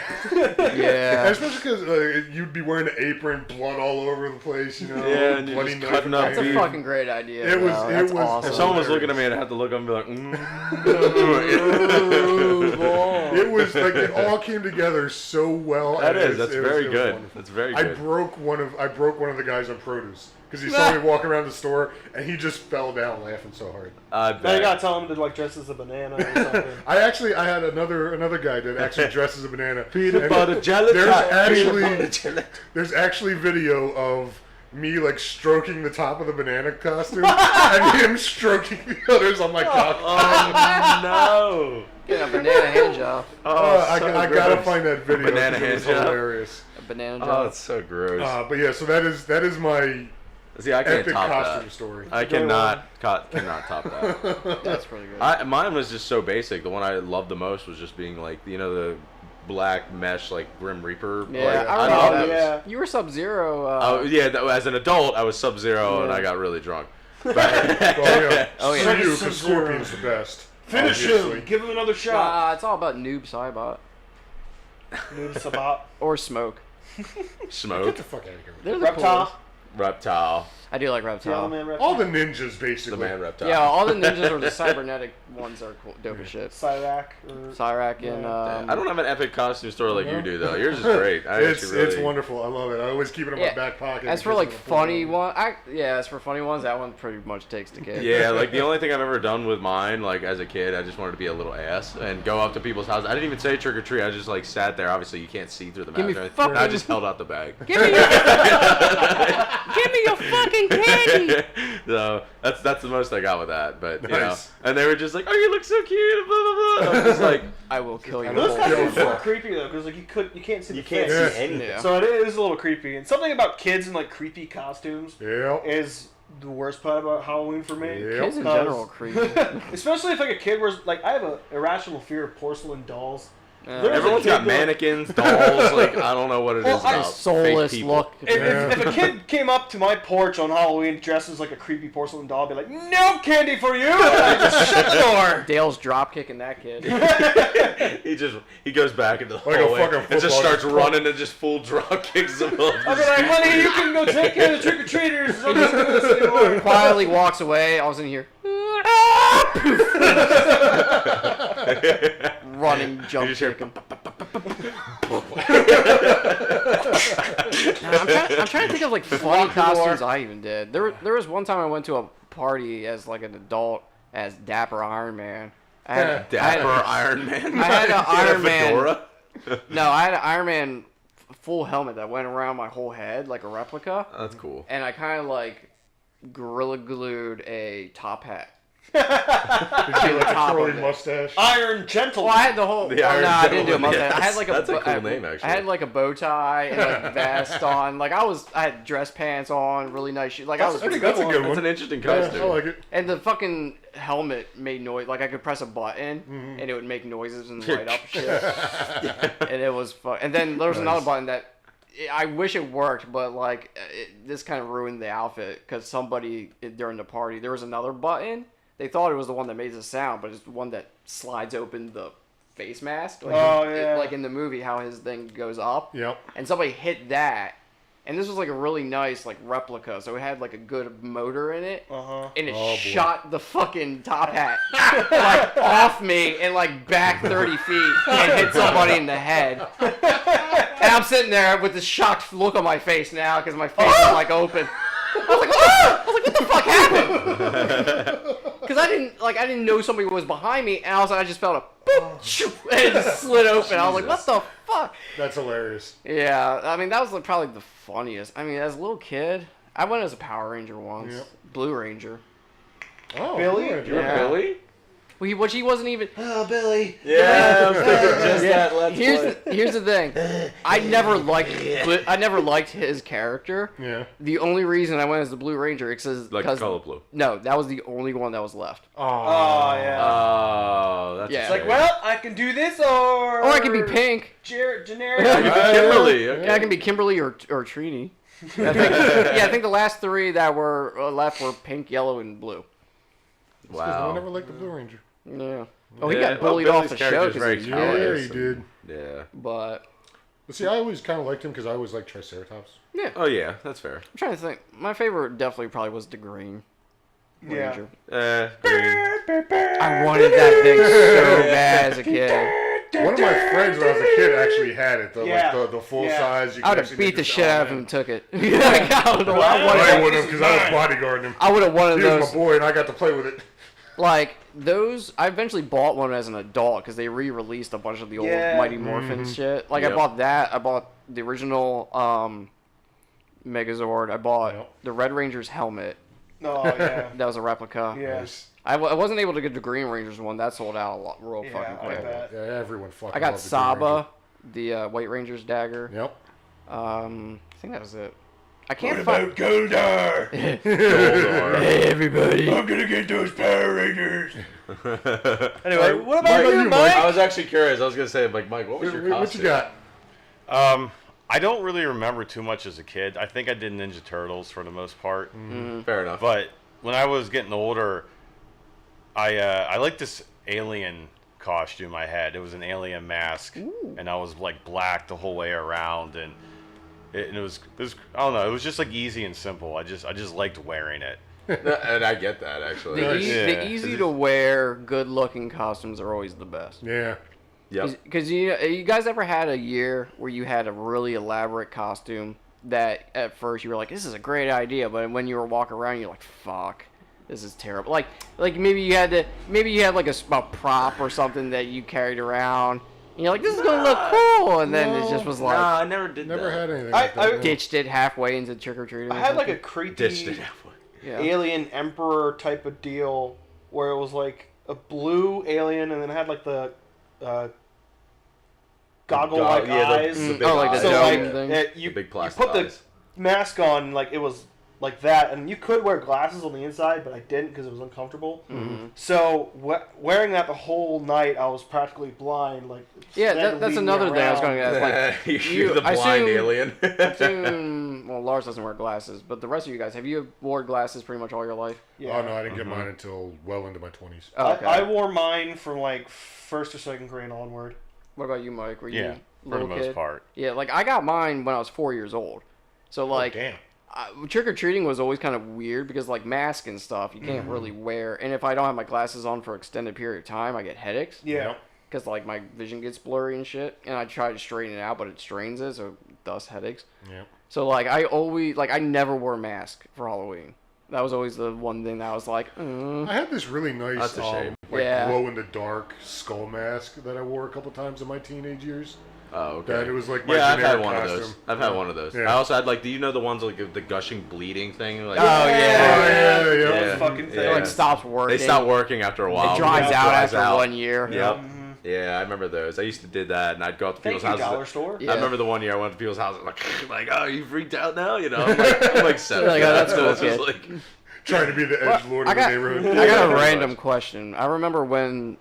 Yeah. especially because you'd be wearing an apron, blood all over the place, you know. Yeah, and you're bloody just knife cutting in up my That's a beef. hand. fucking great idea. It was- though. it That's was- awesome. If someone was looking at me, I'd have to look up and be like, mm. It was like it all came together so well. That and is. That's it was very good. wonderful. That's very I good. broke one of the guys on produce because he saw me walking around the store and he just fell down laughing so hard. I Now you bet. gotta tell him to like dress as a banana or something. I had another guy that actually dressed as a banana. Peanut And butter jelly. There's actually video of me like stroking the top of the banana costume and him stroking the others on my cock. Oh no. Get a banana hand job. Oh, so I gotta gross. find that video. Banana because it was hand job. hilarious. A banana Oh, job. it's so gross. But yeah, so that is my See, I can't epic top costume that. story. I cannot top that. That's pretty good. Mine was just so basic. The one I loved the most was just being like, you know, the black mesh like Grim Reaper. Yeah, like, I love remember those. that. You were Sub-Zero. Oh yeah, as an adult, I was Sub-Zero and I got really drunk. But Well, yeah, Oh, yeah. you, because Scorpion's the best. Finish obviously. him. Give him another shot. it's all about Noob Saibot. Noob Sabat. Or Smoke. Get smoke. the fuck out of here. They're the Reptile. coolest. Reptile. I do like The Reptile. Yellow Man Reptile. All the ninjas, The basically. man reptile. Yeah, all the ninjas or the cybernetic ones are cool, dope as shit. Cyrac. Or... Cyrac and I don't have an epic costume store like you do though. Yours is great. It's wonderful. I love it. I always keep it in my Yeah. back pocket. As for because like when I pull it funny out. one, as for funny ones, that one pretty much takes the cake. Yeah, like the only thing I've ever done with mine, like as a kid, I just wanted to be a little ass and go up to people's houses. I didn't even say trick or treat. I just like sat there. Obviously, you can't see through the Give me mask. fucking- I just held out the bag. Give me your fucking candy. So that's the most I got with that. But you know, Nice. and they were just like, "Oh, you look so cute." Blah, blah, blah. I was just like, I will kill you. Those whole- costumes are creepy though, because like you can't see you the can't face. see anything. Yeah. So it is a little creepy. And something about kids in like creepy costumes Yep. is the worst part about Halloween for me. Yep. Kids in Because- general are creepy. Especially if like a kid wears like I have a irrational fear of porcelain dolls. There was a Everyone's kid got that- mannequins, dolls. Like I don't know what it is Well, about Soulless fake people. look. If a kid came up to my porch on Halloween dressed as like a creepy porcelain doll, I'd be like, "No candy for you!" And I just shut the door. Dale's drop kicking that kid. he goes back into the Like a hallway fucking and just football. starts running and just full drop kicks him off. I'd be like, "Honey, you can go take care of the trick or treaters. I'm not doing this anymore." Quietly walks away. I was in here. Running, jump You just hear kicking. I'm trying to think of like funny Lock the door. costumes I even did. There was one time I went to a party as like an adult as Dapper Iron Man. I had Dapper Iron Man. I had an You had a Iron Man. fedora? No, I had an Iron Man full helmet that went around my whole head like a replica, That's cool. and I kind of like gorilla glued a top hat. Did you like a top curly of it. mustache? Iron Gentleman. Well, I had the whole. The Iron no, I didn't do a Gentleman, mustache. I had yes. like a. That's a cool I- name, actually. I had like a bow tie and like vest on. Like I had dress pants on, really nice shoes. Like I was. I think that's a good That's one. an interesting Yeah, costume. I like it. And the fucking helmet made noise. Like I could press a button and it would make noises and light up shit. And it was fun. And then there was another button that I wish it worked, but like this kind of ruined the outfit because somebody during the party there was another button. They thought it was the one that made the sound, but it's the one that slides open the face mask. Like, like in the movie, how his thing goes up. Yep. And somebody hit that, and this was like a really nice like replica, so it had like a good motor in it, and it boy. shot the fucking top hat like off me and like back 30 feet and hit somebody in the head. And I'm sitting there with this shocked look on my face now because my face is like open. I was like, ah! I was like, what the fuck happened? Because I didn't know somebody was behind me, and I just felt a boop, shoo, and it just slid open. I was like, what the fuck? That's hilarious. Yeah, I mean that was like, probably the funniest. I mean, as a little kid, I went as a Power Ranger once, Yep. Blue Ranger. Oh, Billy? good. You're Yeah. Billy? Which he wasn't even. Oh, Billy. Yeah, I was thinking just that. Let's Here's the thing. I never liked his character. Yeah. The only reason I went as the Blue Ranger is Like because color blue. no, that was the only one that was left. Oh, yeah. Oh, that's Yeah. It's like, well, I can do this or... Or I could be pink. Generic. Kimberly. Okay. Yeah, I can be Kimberly or Trini. I think the last three that were left were pink, yellow, and blue. I never Wow. liked the Blue Ranger. Yeah. Oh, he Yeah, got bullied well, off the Billy's show character's very because Yeah, colorless he did. Yeah. But But see, I always kind of liked him because I always liked Triceratops. yeah, Oh yeah, that's fair. I'm trying to think. My favorite definitely probably was the Green Yeah. Ranger. Green. I wanted that thing so bad as a kid. One of my friends when I was a kid actually had it. Yeah. Like the full Yeah. size. You I would could have actually beat make the this shit out of him element. and took it. Like, I don't know. I would have because I was bodyguarding him. I would have wanted He was those. my boy and I got to play with it. Like those, I eventually bought one as an adult because they re-released a bunch of the old Yeah. Mighty Morphin shit. Like I Yep. bought that. I bought the original Megazord. I bought Yep. the Red Ranger's helmet. Oh, yeah. That was a replica. Yeah. I wasn't able to get the Green Ranger's one. That sold out a lot, real Yeah, fucking I quick. bet. Yeah, everyone fucking I got loved the Green Saba, the White Ranger's dagger. Ranger. Yep. I think that was it. I can't find. Goldar? Hey everybody! I'm gonna get those Power Rangers. Anyway, what about you, Mike? I was actually curious. I was gonna say, like, Mike, what was your costume? What you got? I don't really remember too much as a kid. I think I did Ninja Turtles for the most part. Fair enough. But when I was getting older, I liked this alien costume I had. It was an alien mask, and I was like black the whole way around, and And it was I don't know, it was just like easy and simple. I just liked wearing it. And I get that actually. The easy to wear, good looking costumes are always the best. Yeah. Yep. Because you guys ever had a year where you had a really elaborate costume that at first you were like, this is a great idea, but when you were walking around, you're like, fuck, this is terrible. Like maybe you had like a prop or something that you carried around. And you're like, this is gonna look cool, and then it just was like, Nah, I never did that. Never had anything like that. I no. ditched it halfway into trick or treating. I had like a creepy Ditched it halfway. alien emperor type of deal where it was like a blue alien and then it had like the goggle-like eyes. The big like the eyes. So dome like thing. you big you plastic put the eyes. mask on like it was like that, and you could wear glasses on the inside, but I didn't because it was uncomfortable. Mm-hmm. So wearing that the whole night, I was practically blind. Like Yeah, then that's leading another thing I was around. going to ask. Like, You're the I blind assume- alien. well, Lars doesn't wear glasses, but the rest of you guys, have you wore glasses pretty much all your life? Yeah. Oh no, I didn't get mine until well into my 20s. Oh, okay. I wore mine from like first or second grade onward. What about you, Mike? Were you Yeah, a for the little most kid? part. Yeah, like I got mine when I was 4 years old. So like, Damn. trick or treating was always kind of weird because like mask and stuff you can't really wear, and if I don't have my glasses on for an extended period of time, I get headaches. Yeah. Yep. Because like my vision gets blurry and shit, and I try to straighten it out, but it strains it, so it does headaches. Yep. So like I never wore a mask for Halloween. That was always the one thing that I was like, I had this really nice, That's a shame. like Yeah. glow in the dark skull mask that I wore a couple times in my teenage years. Oh, okay. That it was like my Yeah, I've had generic one of costume. those. I've had one of those. Yeah. I also had like, do you know the ones like the gushing bleeding thing? Like, Oh, yeah. Oh yeah, yeah. Yeah. Those fucking things. it like stops working. They stop working after a while. It dries Yeah. out Dries after out. 1 year. Yep. Mhm. Yeah, I remember those. I used to did that, and I'd go up to Thank people's you, houses. dollar store. Yeah. I remember the one year I went to people's houses, like, oh, you freaked out now? You know, I'm like 7. Like, oh, that's cool, It's just kid. like, Trying to be the edge lord I of got, the neighborhood. I got a pretty random much. question. I remember when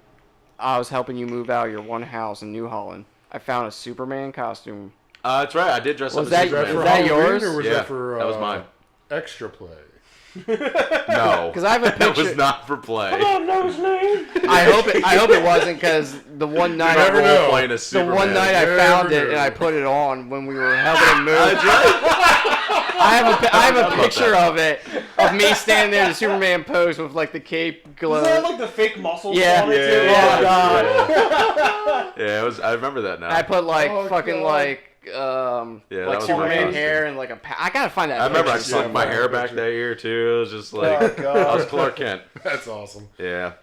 I was helping you move out of your one house in New Holland, I found a Superman costume. that's right. I did dress up Was as that- Was that Superman. for Is that Halloween, yours? or was Yeah, that for that was mine. extra play? No, Because I have a it picture. was not for play. Oh, no, his name. I hope it wasn't because the one night You never know. Playing as the Superman. one night I Never found it know. and I put it on when we were helping him move. I have a picture of it of me standing there in the Superman pose with like the cape glow. Is that like the fake muscles Yeah. on it too? Yeah. Oh, God. Yeah, it was. I remember that now. I put like Oh, fucking God. like Yeah, that like was Superman my hair and like I gotta find that. I remember I picture slicked my somewhere. hair back that year too. It was just like Oh, God. I was Clark Kent. That's awesome. Yeah,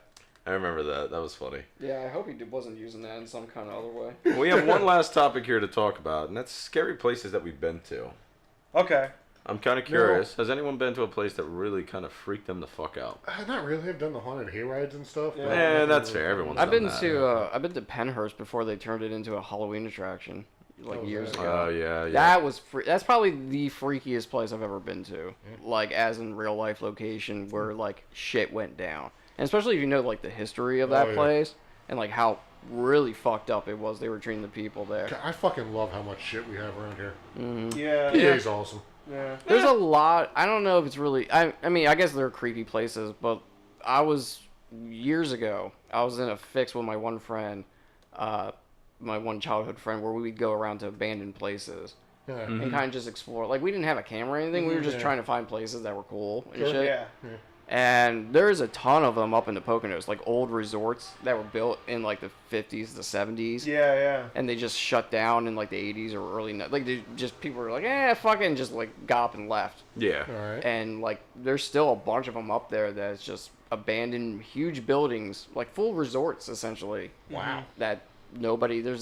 I remember that. That was funny. Yeah, I hope he wasn't using that in some kind of other way. We have one last topic here to talk about, and that's scary places that we've been to. Okay. I'm kind of curious. Has anyone been to a place that really kind of freaked them the fuck out? Not really. I've done the haunted hayrides and stuff. but Yeah, nothing that's really- fair. Everyone's I've done been that. to I've been to Penhurst before they turned it into a Halloween attraction, like Oh, years yeah. ago. Oh yeah, yeah. That was that's probably the freakiest place I've ever been to. Like as in real life location where like shit went down. And especially if you know like the history of that Oh, yeah. place and like how really fucked up it was they were treating the people there. I fucking love how much shit we have around here. Yeah. PA's awesome. Yeah. There's a lot. I don't know if it's really. I mean, I guess they're creepy places, but I was years ago. I was in a fix with my one friend, my one childhood friend, where we'd go around to abandoned places Yeah. and kind of just explore. Like we didn't have a camera or anything. We were just Yeah. trying to find places that were cool and Sure. shit. Yeah. And there's a ton of them up in the Poconos, like old resorts that were built in like the 50s, the 70s. Yeah. Yeah. And they just shut down in like the 80s or early, like they just people were like, fucking just like got up and left. Yeah. All right. And like there's still a bunch of them up there that's just abandoned huge buildings, like full resorts essentially. Wow. That nobody there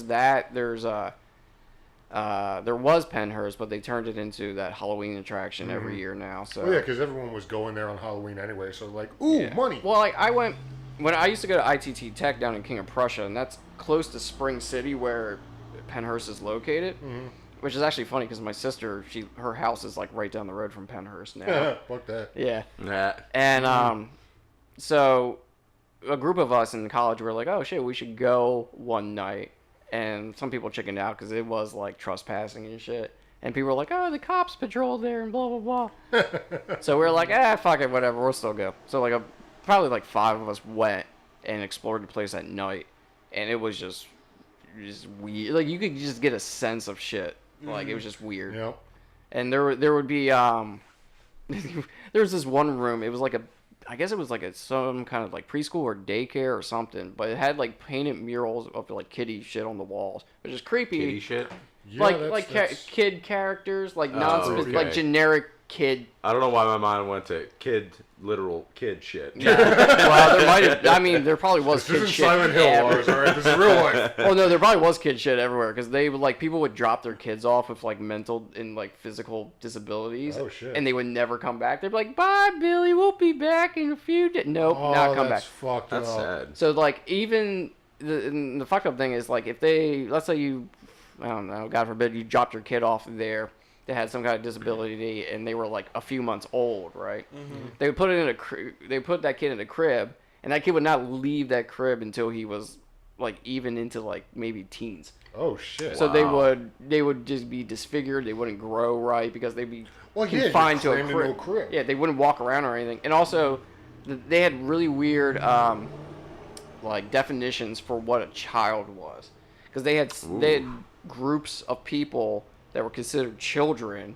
was Penhurst, but they turned it into that Halloween attraction every year now. So Well, yeah, because everyone was going there on Halloween anyway, so like, ooh, Yeah. money. Well, like I went when I used to go to ITT Tech down in King of Prussia, and that's close to Spring City where Penhurst is located. Which is actually funny because my sister, her house is like right down the road from Penhurst now. Fuck that. Yeah. Nah. And so a group of us in college were like, oh shit, we should go one night. And some people chickened out because it was like trespassing and shit. And people were like, oh, the cops patrolled there and blah, blah, blah. So we were like, fuck it, whatever, we'll still go. So like probably like 5 of us went and explored the place at night. And it was just weird. Like you could just get a sense of shit. Like it was just weird. Yep. and there would be there was this one room. It was like I guess it was like some kind of like preschool or daycare or something, but it had like painted murals of like kitty shit on the walls, which is creepy. Kitty shit. Yeah, Kid characters, like okay. like generic kid. I don't know why my mind went to literal kid shit. Well, there might have. I mean, there probably was This kid isn't shit. Silent Hill, Lars, all right? This is real life. Oh no, there probably was kid shit everywhere because they would like people would drop their kids off with like mental and like physical disabilities. Oh, shit. And they would never come back. They'd be like, "Bye, Billy. We'll be back in a few days." Nope, not come back. That's fucked That's up. sad. So like even the fucked up thing is like if they let's say you I don't know, God forbid you dropped your kid off there that had some kind of disability and they were like a few months old, right? Mm-hmm. They would put it in they put that kid in a crib and that kid would not leave that crib until he was like even into like maybe teens. Oh shit. So they would just be disfigured. They wouldn't grow right because they'd be confined to a crib. Yeah, they wouldn't walk around or anything. And also, they had really weird like definitions for what a child was, because they had groups of people that were considered children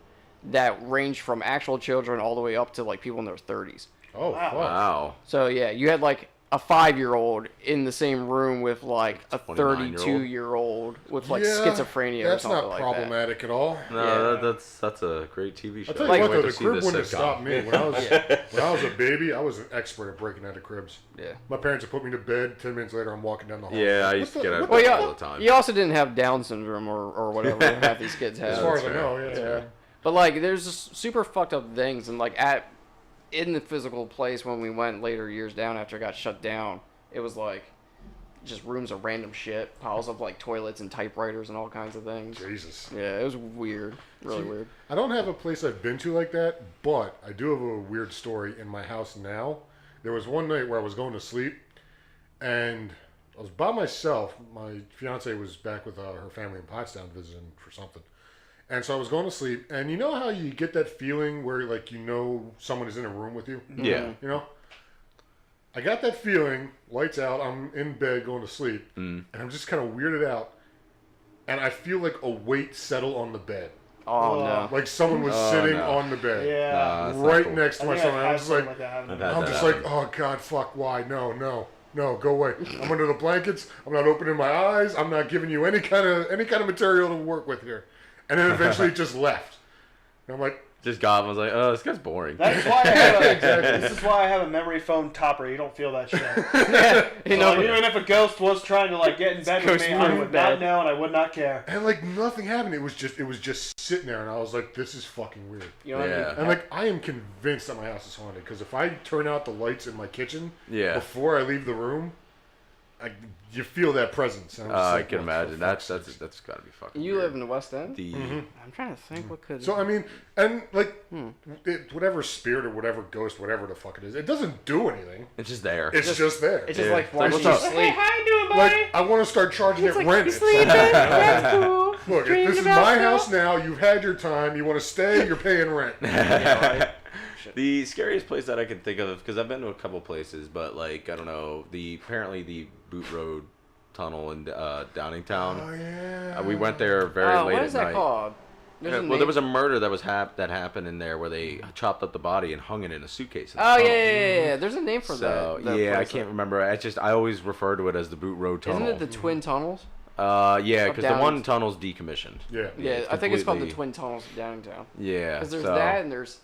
that ranged from actual children all the way up to like people in their 30s. Oh fuck. Wow. So yeah, you had like a 5-year-old in the same room with like a 29-year-old? 32-year-old with like schizophrenia or That's something not like problematic at all. No, Yeah. that's a great TV show. I'll tell you Like, what Wait though, to the see crib this wouldn't have sitcom. stopped me. When I was a baby, I was an expert at breaking out of cribs. Yeah. My parents would put me to bed. 10 minutes later, I'm walking down the hall. Yeah, I What used to the- get out what of the bed Well, all the time. you also didn't have Down syndrome or whatever half these kids have. As far as I fair. know, yeah. Yeah. But like, there's just super fucked up things, and like in the physical place when we went later years down after it got shut down, it was like just rooms of random shit, piles of like toilets and typewriters and all kinds of things. Jesus. Yeah, it was weird, really weird. I don't have a place I've been to like that, but I do have a weird story in my house now. There was one night where I was going to sleep, and I was by myself. My fiance was back with her family in Pottstown visiting for something. And so I was going to sleep, and you know how you get that feeling where, like, you know someone is in a room with you? Yeah. You know? I got that feeling, lights out, I'm in bed going to sleep, and I'm just kind of weirded out, and I feel like a weight settle on the bed. Oh no. Like someone was sitting on the bed. Yeah. That's not Right cool. next to I my think stomach. I've I'm had just something like, that happen. I've had I'm that just happen. like, oh God, fuck, why? No, go away. I'm under the blankets. I'm not opening my eyes. I'm not giving you any kind of material to work with here. And then eventually it just left. And I'm like, Just got him. I was like, oh, this guy's boring. That's why I have this is why I have a memory foam topper. You don't feel that shit. You know, So even if a ghost was trying to like get in bed with Ghost me, I in would bed. not know and I would not care. and like nothing happened. It was just sitting there, and I was like, this is fucking weird. you know what I Yeah. mean? And like, I am convinced that my house is haunted because if I turn out the lights in my kitchen Yeah. before I leave the room, you feel that presence. And I'm just I like, can what the imagine. fuck? That's got to be fucking. You weird. live in the West End? the I'm trying to think what could. So I mean, and like, whatever spirit or whatever ghost, whatever the fuck it is, it doesn't do anything. it's just there. It's just there. it's just Yeah. like watching What's you up? sleep. how you doing, Like, I want to start charging it rent. at some point. That's cool. Look, if this is my house now, you've had your time. You want to stay, you're paying rent. The scariest place that I can think of, because I've been to a couple places, but like I don't know, apparently the Boot Road Tunnel in Downingtown. Oh yeah. We went there very late What at is that night. called? There's a Well, name- there was a murder that was that happened in there where they chopped up the body and hung it in a suitcase. In the Oh tunnel. yeah. There's a name for So that. yeah, I place. can't remember. I always refer to it as the Boot Road Tunnel. Isn't it the Twin Tunnels? Yeah, Up because the down- one tunnel's decommissioned. Yeah. Yeah, I think it's called the completely- Twin Tunnels of Downingtown. Yeah. Because there's so- that and there's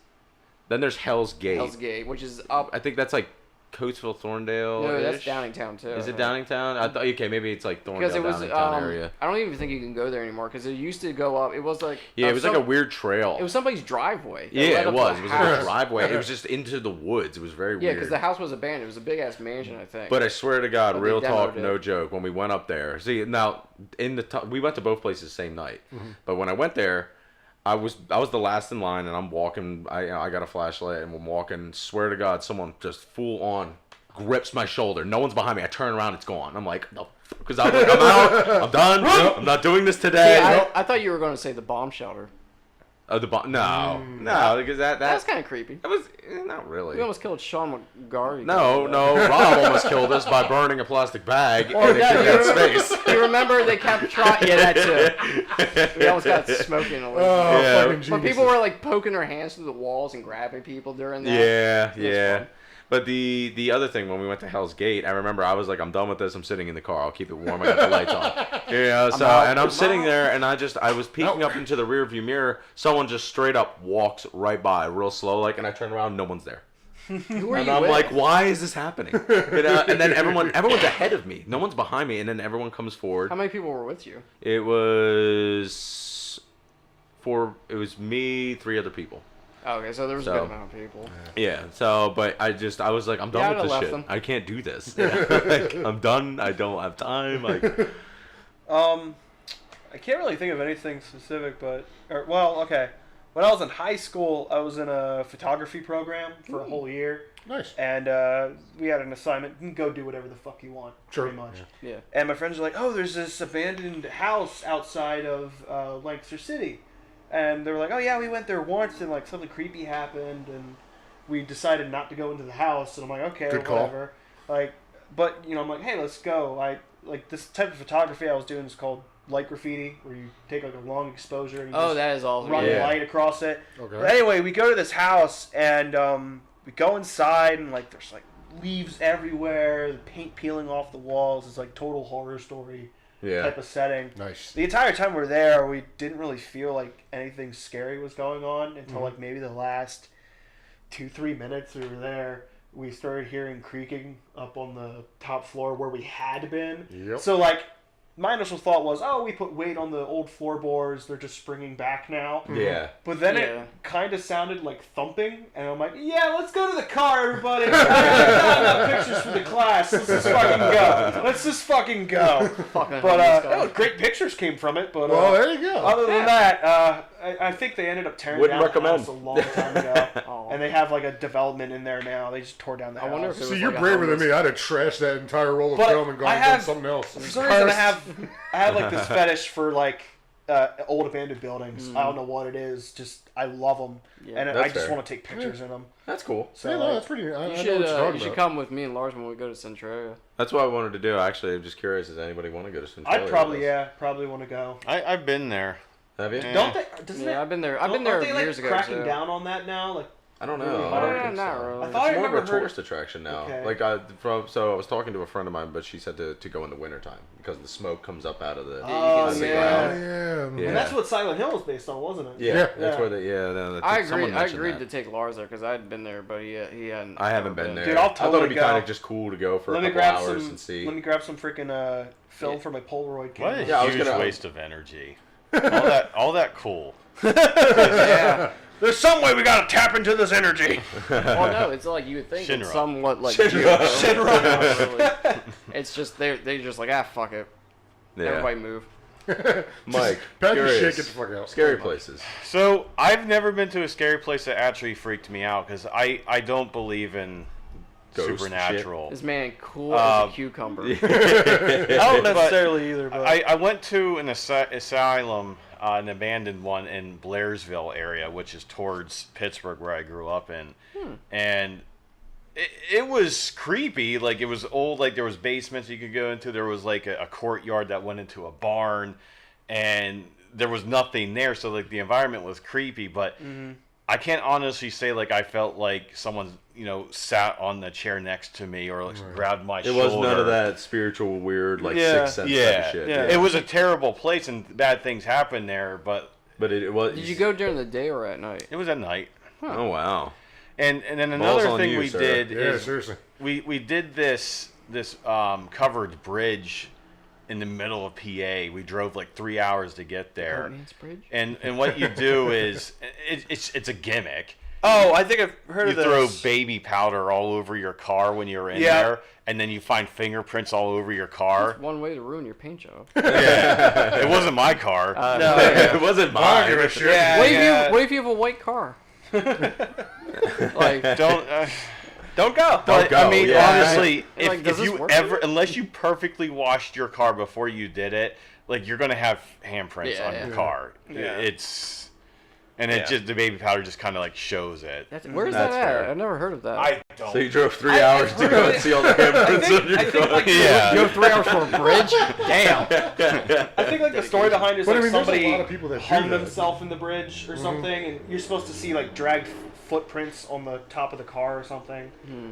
Then there's Hell's Gate. Hell's Gate, which is up. I think that's like Coatesville, Thorndale. No, that's Downingtown too. Is it Downingtown? I thought okay, maybe it's like Thorndale, Because it was, Downingtown area. I don't even think you can go there anymore. Because it used to go up. It was like Yeah, it was like a weird trail. It was somebody's driveway. that Yeah, led it up to was. the It was like a house. driveway. It was just into the woods. It was very Yeah, weird. because the house was abandoned. It was a big ass mansion, I think. But I swear to God, But they real talk, demoed it. no joke. When we went up there, see now we went to both places the same night. Mm-hmm. But when I went there, I was the last in line, and I'm walking. I got a flashlight, and I'm walking. Swear to God, someone just full on grips my shoulder. No one's behind me. I turn around, it's gone. I'm like, no, because I was like, I'm out. I'm done. I'm not doing this today. See, I thought you were going to say the bomb shelter. Oh, the bomb? No, because That's that's kind of creepy. that was not really. We almost killed Sean McGarvey. No, Rob almost killed us by burning a plastic bag Oh, in yeah, that space. You remember they kept trying? Yeah, that too. We almost got smoking a little. Oh, Yeah. fucking But genius. people were like poking their hands through the walls and grabbing people during that. Yeah, It was yeah. fun. But the other thing, when we went to Hell's Gate, I remember I was like, I'm done with this. I'm sitting in the car. I'll keep it warm. I got the lights on. Yeah. So out. and I'm sitting there, and I was peeking up into the rear view mirror. Someone just straight up walks right by, real slow, like, and I turn around, no one's there. Who are And you I'm with? like, why is this happening? You know? And then everyone's ahead of me. No one's behind me, and then everyone comes forward. How many people were with you? It was me, 3 other people. Oh, okay, so there was a So- good amount of people. Yeah. So, but I was like, I'm Yeah, done I'd with have this left shit. them. I can't do this. Like, I'm done. I don't have time. Like, I can't really think of anything specific, but okay. When I was in high school, I was in a photography program for a whole year, Nice. and we had an assignment: you can go do whatever the fuck you want, Sure. pretty much. Yeah. And my friends were like, "Oh, there's this abandoned house outside of Lancaster City," and they were like, "Oh yeah, we went there once, and like something creepy happened, and we decided not to go into the house." And I'm like, "Okay, Good call. whatever." Like, but I'm like, "Hey, let's go." I like this type of photography I was doing is called light graffiti, where you take like a long exposure and you Oh, just that is awesome. run Yeah. light across it. Okay. But anyway, we go to this house and we go inside and like there's like leaves everywhere, the paint peeling off the walls. It's like total horror story yeah. type of setting. Nice. The entire time we're there, we didn't really feel like anything scary was going on until like maybe the last 2-3 minutes we were there. We started hearing creaking up on the top floor where we had been. Yep. So like my initial thought was, oh, we put weight on the old floorboards. They're just springing back now. Yeah. But then Yeah. it kind of sounded like thumping, and I'm like, yeah, let's go to the car, everybody. I got pictures for the class. Let's just fucking go. Let's just fucking go. Fucking But homeless guy. oh, great pictures came from it. But Well, there you go. other than that, I think they ended up tearing Wouldn't down recommend. the house a long time ago, Oh. and they have like a development in there now. They just tore down the I house. wonder if it See, was you're like a braver than homeless- me. I'd have trashed that entire roll of But film and gone I and done have- something else. For some reason, I have like this fetish for like old abandoned buildings. I don't know what it is. Just I love them, Yeah. and I That's just fair. want to take pictures in them. That's cool. So Yeah, no, like, that's pretty. I You know should, what you're talking you should about. come with me and Lars when we go to Centralia. That's what I wanted to do. Actually, I'm just curious. Does anybody want to go to Centralia? I'd probably with us? probably want to go. I've been there. Have you? Yeah. Don't they? Doesn't Yeah, it? I've been there. I've been aren't there they, years like, ago. cracking too. down on that now. Like I don't know. Really I hard? don't think Not so. really. I thought I It's more of a remember heard- tourist attraction now. Okay. Like so I was talking to a friend of mine, but she said to go in the wintertime because the smoke comes up out of the. you Oh, can see the it. ground. Yeah. Yeah. and that's what Silent Hill was based on, wasn't it? Yeah, Yeah. that's Yeah. where they. Yeah, no, that's, I someone agreed. I mentioned agreed that. to take Lars there because I had been there, but he hadn't. I haven't never been there. Dude, I'll I thought totally it'd be kind go. of just cool to go for Let a me couple grab hours some. and see. Let me grab some freaking film for my Polaroid What a camera. Yeah, I was huge gonna- waste of energy. all that cool. Yeah. There's some way we gotta tap into this energy. Well, no, it's like you would think Shinra. it's somewhat like Shinra. Shinra. Not really. It's just they just like fuck it. Yeah. Everybody move. Mike, Pack your curious. shit, get the fuck out. Scary places. So I've never been to a scary place that actually freaked me out because I don't believe in Ghost supernatural. This man cool as a cucumber. I don't But necessarily either, but I went to an asylum, an abandoned one in Blairsville area, which is towards Pittsburgh, where I grew up in, and it was creepy. Like it was old. Like there was basements you could go into. There was like a courtyard that went into a barn, and there was nothing there. So like the environment was creepy, but I can't honestly say like I felt like someone sat on the chair next to me or like grabbed my It shoulder. was none of that spiritual, weird, like Yeah. Sixth Sense type Yeah, of shit. yeah. It was a terrible place and bad things happened there, but But it was. Did you go during the day or at night? it was at night. Oh wow. And then Balls another on thing you, we sir. did Yeah, is seriously. we did this covered bridge in the middle of PA. We drove like 3 hours to get there. Courtney's Bridge? And what you do is it's a gimmick. oh, I think I've heard You of throw this. baby powder all over your car when you're in Yeah. there, and then you find fingerprints all over your car. That's one way to ruin your paint job. Yeah, it wasn't my car. No, It wasn't I don't mine. give a shit. yeah, What yeah. if you have a white car? Like Don't go. Don't go, I mean, yeah. honestly, Like, does if this you work? unless you perfectly washed your car before you did it, like you're gonna have handprints Yeah, on yeah. your car. Yeah. It's and Yeah. it just the baby powder just kind of like shows it. Where's That's that at? fair. I've never heard of that. I don't. So you drove 3 hours to go and see all the handprints on your car. like, Yeah. You have 3 hours for a bridge? Damn. I think like the story behind it is But I like mean, there's a somebody lot of people that do hung that. themselves in the bridge or something, and you're supposed to see like dragged footprints on the top of the car or something.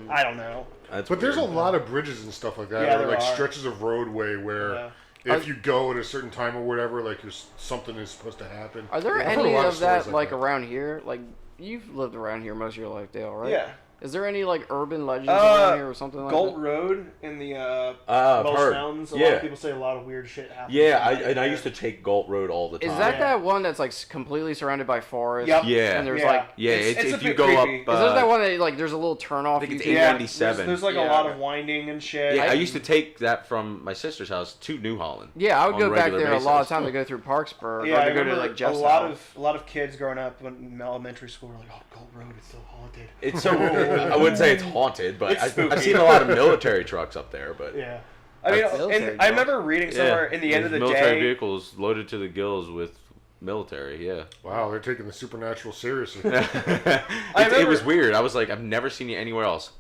I don't know. That's But there's a weird. lot of bridges and stuff like that, Yeah, or there like are. stretches of roadway where if you go at a certain time or whatever, like something is supposed to happen. Are there I've heard a any lot of that stories like around here? Like you've lived around here most of your life, Dale, right? Yeah. Is there any like urban legends around here or something like Gold that? Road in the I've Welsh heard. Mountains. A lot Yeah. of people say a lot of weird shit happens. Yeah, at night I there. used to take Galt Road all the time. Is that Yeah. that one that's like completely surrounded by forest? Yep. Yeah. And there's Yeah. like, Yeah, It's it's a if you bit go up. creepy. is there that one that like there's a little turn off? think you it's can- 897. There's like Yeah. a lot of winding and shit. Yeah, I used to take that from my sister's house to New Holland. Yeah, I would on go back regular there a lot of basis. time to go through Parksburg Yeah, or I to go to remember like Jeff's a lot house. of kids growing up in elementary school were like, "Oh, Gold Road is so haunted." It's so I wouldn't say it's haunted, but It's spooky. I've seen a lot of military trucks up there. But Yeah, I mean, Military and I remember reading somewhere in the end of the military day. vehicles loaded to the gills with military. Yeah. Wow, they're taking the supernatural seriously. It was weird. I was like, I've never seen it anywhere else.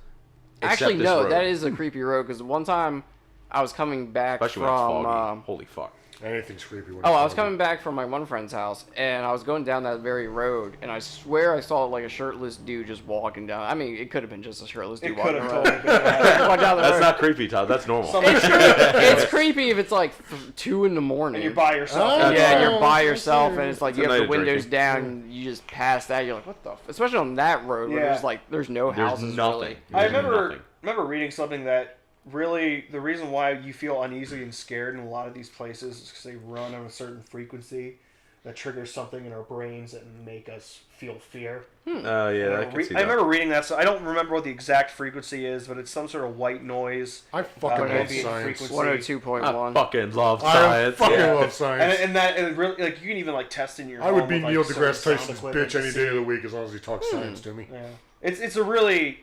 except Actually, this no, road. that is a creepy road because one time I was coming back Especially when it's from. foggy. Holy fuck. Anything's creepy. When Oh, it's I was foggy. coming back from my one friend's house, and I was going down that very road, and I swear I saw like a shirtless dude just walking down. I mean, it could have been just a shirtless dude It walking could have around. totally been that. Walk down the That's road. not creepy, Todd. That's normal. It's creepy if it's like 2 in the morning. And you're by yourself. Oh, yeah, and you're by that's yourself, weird. and it's like It's you a have night the of windows drinking. down, and you just pass that. You're like, what the? Especially on that road where Yeah. there's like there's no There's houses. nothing. Really. I There's remember nothing. reading something that really the reason why you feel uneasy and scared in a lot of these places is because they run on a certain frequency that triggers something in our brains that make us feel fear. Oh, yeah, I can see I that. remember reading that, so I don't remember what the exact frequency is, but it's some sort of white noise. I fucking love ambient science. frequency. 102.1. I fucking love I science. fucking yeah. love science. And that and really like you can even like test in your. I would home be with, like, Neil certain deGrasse sound Tyson's equipment bitch to any see. day of the week as long as he talks science to me. Yeah, it's a really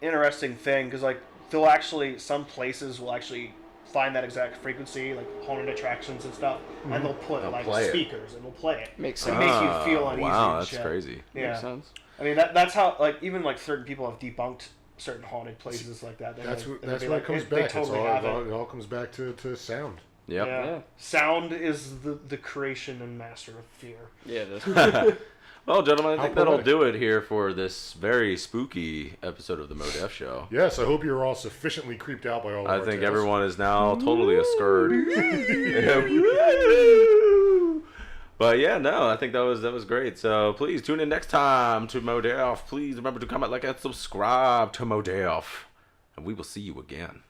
interesting thing because like they'll actually some places will actually find that exact frequency like haunted attractions and stuff, and they'll put They'll like play it. speakers and they'll play it Makes to sense. make you feel uneasy. Wow, and that's shit. crazy. Yeah, Makes sense. I mean that's how like even like certain people have debunked certain haunted places like that. That's They'll that's be where like, it comes they back. totally It's have all, it. it all comes back to sound. Yep. Yeah. Sound is the creation and master of fear. Yeah, it is. Well, gentlemen, I think How that'll poetic. do it here for this very spooky episode of the MoDeff Show. Yes, I hope you're all sufficiently creeped out by all of I our think tales. everyone is now totally a scared. But yeah, no, I think that was great. So please tune in next time to MoDeff. Please remember to comment, like, and subscribe to MoDeff. And we will see you again.